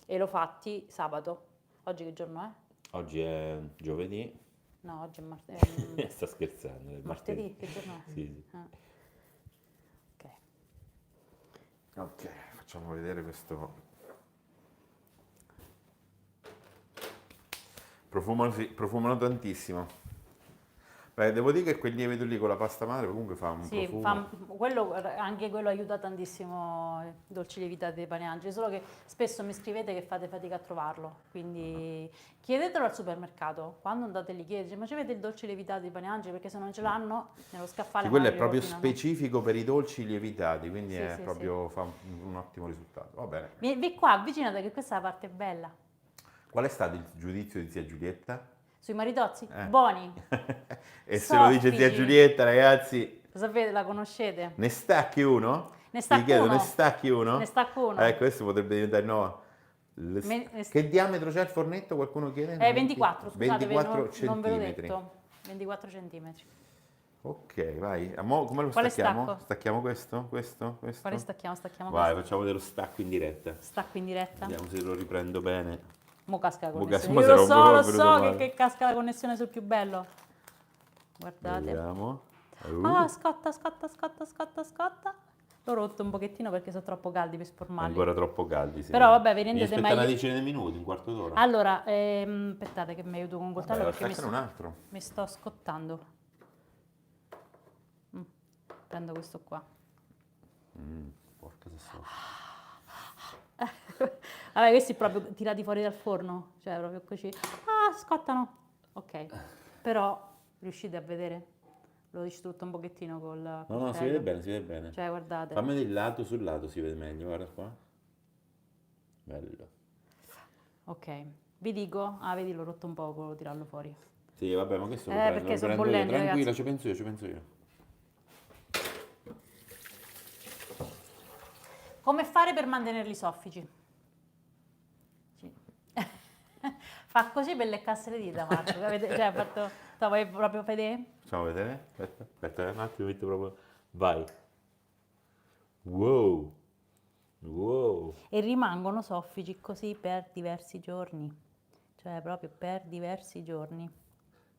e l'ho fatti sabato. Oggi che giorno è?
Oggi è giovedì.
No, oggi è
Sta scherzando, è
martedì, che giorno è?
Sì, sì.
Ah, ok.
Ok, facciamo vedere questo. Profumano tantissimo. Beh, devo dire che quel lievito lì con la pasta madre comunque fa un
Sì,
profumo.
anche quello aiuta tantissimo i dolci lievitati dei pani Angeli, solo che spesso mi scrivete che fate fatica a trovarlo, quindi chiedetelo al supermercato, quando andate lì chiedete, ma ci avete il dolce lievitato dei pani Angeli? Perché se non ce l'hanno, nello scaffale
Sì, quello è
magari li
proprio
ordinano.
specifico per i dolci lievitati, quindi
Sì,
è
sì, sì.
proprio, fa un ottimo risultato. Va bene.
Vieni qua, avvicinate che questa è la parte bella.
Qual è stato il giudizio di zia Giulietta?
Sui maritozzi,
Eh.
buoni,
E se lo dice zia
soffici.
Giulietta, ragazzi,
Lo sapete, la conoscete?
ne stacchi uno?
Ne
Ti
stacco
chiedo, ne
uno,
stacchi uno?
ne stacco uno.
Questo potrebbe diventare no. Che diametro c'è il fornetto? Qualcuno chiede?
24, scusate,
24
non ve l'ho
centimetri.
detto. 24 centimetri.
Ok, vai. Come lo
Quale
stacchiamo?
stacco?
Stacchiamo questo? Questo? Questo?
Quale stacchiamo? Stacchiamo
Vai,
questo?
facciamo vedere lo stacco in diretta.
Stacco in diretta?
Vediamo se lo riprendo bene.
Mo casca la
Mo
connessione.
mo
Io
se
lo
non
so
venuto male.
che casca la connessione sul più bello. Guardate.
Vediamo.
Ah, scotta, scotta, scotta, scotta, scotta. L'ho rotto un pochettino perché sono troppo caldi per sformarli.
Ancora troppo caldi, sì.
Però vabbè, vi
Mi
rendete
aspetta una
meglio.
decina di minuti, un quarto d'ora.
Allora, aspettate che mi aiuto con un coltello
Vabbè,
perché
staccane un altro.
mi sto scottando. Prendo questo qua.
Porca se so.
Vabbè, questi proprio tirati fuori dal forno, cioè proprio così. Ah, scottano. Ok, però riuscite a vedere? Lo distrutto un pochettino col
No,
coltello.
si vede bene, si vede bene.
Cioè, guardate.
Fammi del lato sul lato, si vede meglio, guarda qua. Bello.
Ok, vi dico, vedi, l'ho rotto un po', volevo tirarlo fuori.
Sì, vabbè, ma questo
Perché
lo
sono
prendo io.
bollenti,
Tranquilla,
ragazzi.
ci penso io, ci penso io.
Come fare per mantenerli soffici? Sì. Fa così per leccarsi le dita, Marco. Cioè, ha fatto... Vuoi proprio vedere?
Facciamo vedere? Aspetta, un attimo, metto proprio. Vai. Wow. Wow.
E rimangono soffici così per diversi giorni. Cioè, proprio per diversi giorni.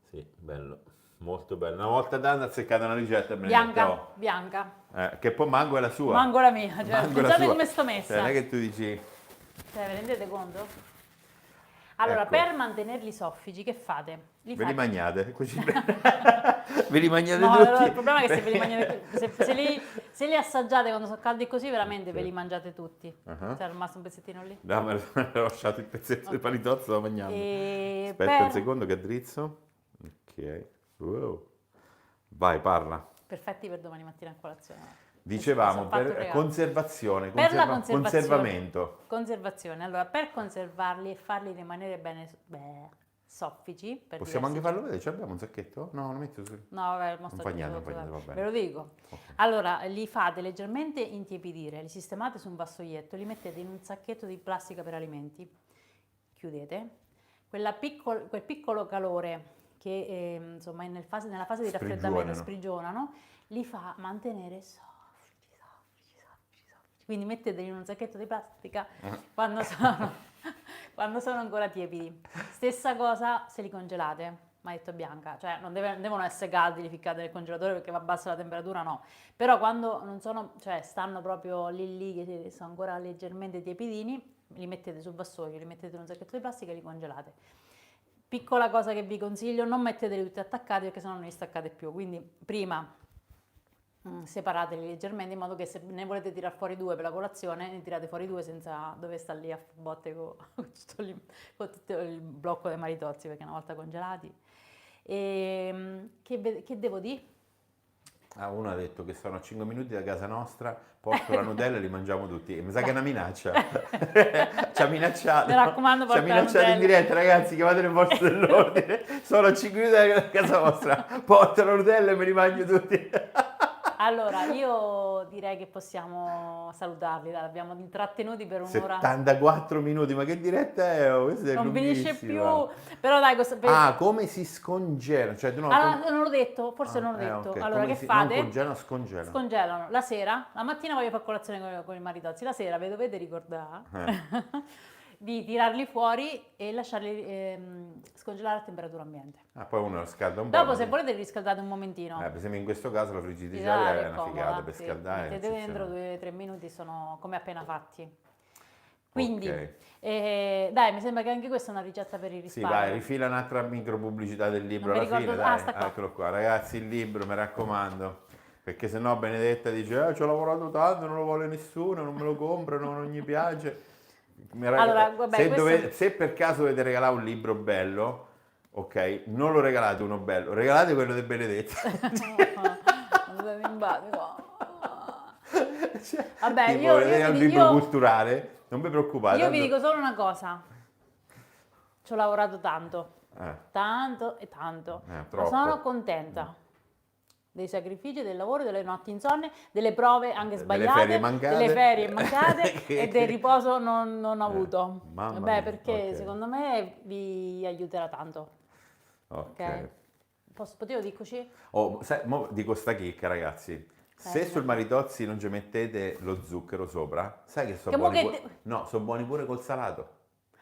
Sì, bello. Molto bello. Una volta tanto ha azzeccato una ricetta,
Bianca,
Benedetta,
bianca.
che poi mango è la sua.
Manco la mia, cioè,
Mango è la
pensate
sua.
come sto messa.
Cioè, non è che tu dici.
Cioè, vi rendete conto? Allora,
Ecco.
per mantenerli soffici, che fate?
Ve li mangiate, così ve li mangiate
No,
tutti.
allora, il problema è che se, ve li mangiate, se li assaggiate quando sono caldi così, veramente ve
Sì.
li mangiate tutti.
Uh-huh.
Cioè, è rimasto un pezzettino lì.
No, me l'ho lasciato il pezzetto di panitozzo, lo mangiamo.
E
Aspetta un secondo che drizzo. Ok. Wow. Vai, parla.
Perfetti per domani mattina a colazione.
Dicevamo,
Ho fatto il
per
regalo.
conservazione,
Per la conservazione.
conservamento.
Conservazione. Allora, per conservarli e farli rimanere bene soffici, per
Possiamo anche
diversi
farlo vedere? Ci abbiamo un sacchetto? No, lo metto su.
No, vabbè,
Non fa niente, va bene.
ve lo dico.
Ok.
Allora, li fate leggermente intiepidire, li sistemate su un vassoietto, li mettete in un sacchetto di plastica per alimenti, chiudete. Quel piccolo calore che insomma è nella fase di raffreddamento sprigionano, li fa mantenere soffici. Quindi metteteli in un sacchetto di plastica quando sono ancora tiepidi. Stessa cosa se li congelate. Mi ha detto Bianca, cioè non devono essere caldi, li ficcate nel congelatore perché va bassa la temperatura, no. Però quando non sono, cioè stanno proprio lì che sono ancora leggermente tiepidini, li mettete sul vassoio, li mettete in un sacchetto di plastica e li congelate. Piccola cosa che vi consiglio, non metteteli tutti attaccati perché sennò non li staccate più. Quindi prima separateli leggermente in modo che se ne volete tirare fuori due per la colazione, ne tirate fuori due senza dover stare lì a botte con tutto il blocco dei maritozzi perché una volta congelati. Che devo dire?
Ah, uno ha detto che sono a 5 minuti da casa nostra, porto la Nutella e li mangiamo tutti. E mi sa che è una minaccia. Ci ha minacciato.
Mi raccomando,
Ci ha
porta la
minacciato in
Nutella.
diretta, ragazzi, chiamate le forze dell'ordine. Sono a 5 minuti da casa vostra, porto la Nutella e me li mangio tutti.
Allora, io direi che possiamo salutarli, dai, l'abbiamo intrattenuti per un'ora.
74 minuti, ma che diretta è? Oh, questa è
Non finisce
lunghissima.
più, però dai,
Ah, come si scongela? Cioè, no,
allora, non l'ho detto, forse non l'ho detto.
ok.
Allora,
Come
che
si...
fate?
Non congelano, scongelano.
Scongelano la sera, la mattina voglio fare colazione con i maritozzi, la sera vi dovete ricordare di tirarli fuori e lasciarli scongelare a temperatura ambiente.
Ah, poi uno lo scalda un po'.
Dopo, se volete, li riscaldate un momentino.
Per esempio in questo caso la friggitrice
Tirare,
è una
comoda,
figata per
sì.
scaldare.
Mettete dentro
eccezionale.
2-3 minuti, sono come appena fatti. Quindi,
Ok.
dai, mi sembra che anche questa è una ricetta per il
Sì,
risparmio.
vai, rifila un'altra micro pubblicità del libro
Non mi
alla fine,
ricordo-
dai.
sta qua.
Eccolo qua, ragazzi, il libro, mi raccomando. Perché sennò Benedetta dice, ci ho lavorato tanto, non lo vuole nessuno, non me lo comprano, non gli piace.
Allora, vabbè,
se,
questo-
se per caso dovete regalare un libro bello, ok, non lo regalate uno bello, regalate quello di Benedetta.
Non sei simpatico. Vabbè,
Tipo,
io
vedete un
vi
libro
io-
culturale, non vi preoccupate.
io vi
tanto-
dico solo una cosa. Ci ho lavorato tanto,
Eh,
tanto e tanto. Ma
troppo.
sono contenta dei sacrifici, del lavoro, delle notti insonne, delle prove anche
Delle
sbagliate,
ferie mancate.
delle ferie mancate
Che-
e del riposo non avuto.
mamma
Beh,
mia,
perché
ok.
secondo me vi aiuterà tanto.
Ok.
Ok? Potevo dirci?
Oh, mo dico sta chicca, ragazzi. Se
Dai.
sul maritozzi non ci mettete lo zucchero sopra, sai che sono
Che mo
buoni,
che
no, sono buoni pure col salato.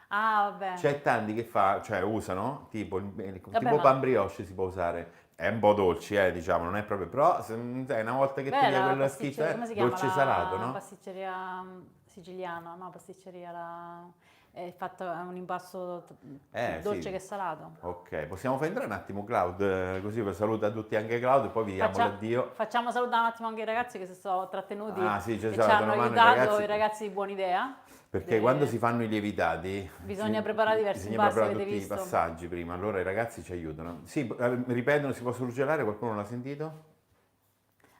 Ah, vabbè.
C'è tanti che cioè usano, tipo,
Vabbè,
tipo
ma-
pan brioche si può usare. È un po' dolci, diciamo, non è proprio, però sai, una volta che
Beh,
togli
la
quella
pasticceria,
schifezza,
come si chiama?
dolce
La
salato, no?
pasticceria siciliana, no, pasticceria è fatto è un impasto più dolce
Sì.
che salato.
Ok, possiamo fare entrare un attimo Claud, così per saluta tutti anche Claudio e poi vi diamo l'addio.
Facciamo salutare un attimo anche i ragazzi che si sono trattenuti
Ah, sì, ci
e ci
sono,
hanno
mano,
aiutato, i ragazzi di Buon'Idea.
Perché quando si fanno i lievitati
Bisogna preparare diversi
bisogna
impasti,
preparare
avete
tutti i
visto?
passaggi prima, allora i ragazzi ci aiutano. Sì, ripetono, si può surgelare, qualcuno l'ha sentito?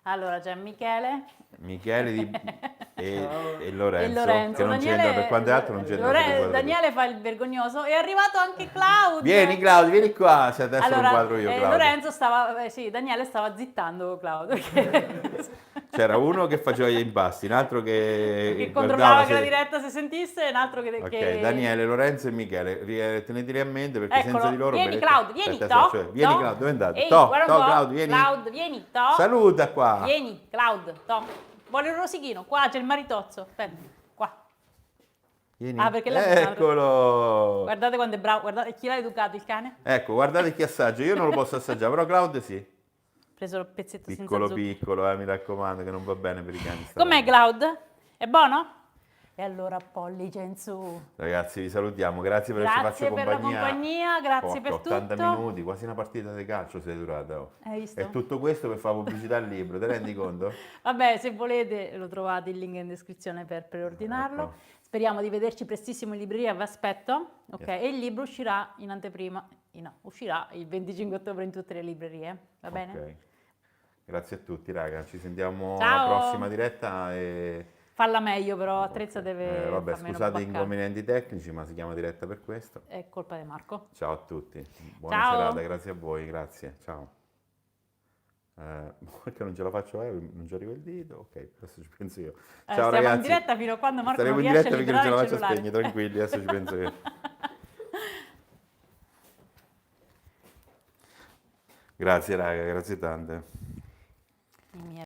Allora c'è Michele
Michele e Lorenzo,
e Lorenzo.
che non c'entra per quanto altro, non c'entra.
Daniele fa il vergognoso, è arrivato anche Claudio.
Vieni Claudio, vieni qua, se adesso
Allora,
lo quadro io Claudio.
Lorenzo stava, sì, Daniele stava zittando Claudio.
C'era uno che faceva gli impasti, un altro
Che
guardava
controllava che la
se...
diretta si sentisse e un altro che...
Ok, Daniele, Lorenzo e Michele, teneteli a mente perché
Eccolo,
senza di loro...
vieni
vedete-
Claudio, vieni,
Aspetta,
to,
cioè, vieni
to.
Claudio, dove è andato?
Ehi,
To,
guarda
to
un po'.
Claudio, vieni.
Claudio, vieni, to.
Saluta qua.
Vieni, Claudio, to. Vuole un rosichino, qua c'è il maritozzo, aspetta, qua.
Vieni.
Ah, perché là c'è un altro.
Eccolo.
Guardate quando è bravo, guardate chi l'ha educato il cane?
Ecco, guardate chi assaggia. Io non lo posso assaggiare, però Claudio sì.
Ha preso il pezzetto
Piccolo
senza zucchero.
piccolo, mi raccomando, che non va bene per i cani. sta
Com'è
roba.
Claudio? È buono? E allora pollice in su.
Ragazzi, vi salutiamo. Grazie per averci
Grazie
fatto
per la
compagnia.
compagnia, grazie
Porca,
per
80
tutto.
minuti, quasi una partita di calcio si è durata. Oh.
Hai visto?
E tutto questo per fare pubblicità al libro, te rendi conto?
Vabbè, se volete lo trovate il link in descrizione per preordinarlo.
Ecco.
Speriamo di vederci prestissimo in libreria, vi aspetto. Ok,
Yes.
e il libro uscirà in anteprima, no, uscirà il 25 ottobre in tutte le librerie, va bene?
Ok. Grazie a tutti, raga. Ci sentiamo
Ciao.
alla prossima diretta e...
Falla meglio però, Attrezza deve
vabbè,
far meno
scusate gli
baccate.
inconvenienti tecnici, ma si chiama diretta per questo.
È colpa di Marco.
Ciao a tutti. Buona
Ciao.
serata, grazie a voi, grazie. Ciao. Perché non ce la faccio, non ci arriva il dito. Ok, adesso ci penso io. Ciao
Stiamo
ragazzi.
in diretta fino a quando Marco
Staremo
non
in
riesce
diretta
a
perché non ce la
liberare il
faccio a
cellulare.
spegnere, tranquilli, adesso ci penso io. Grazie raga, grazie tante.
I miei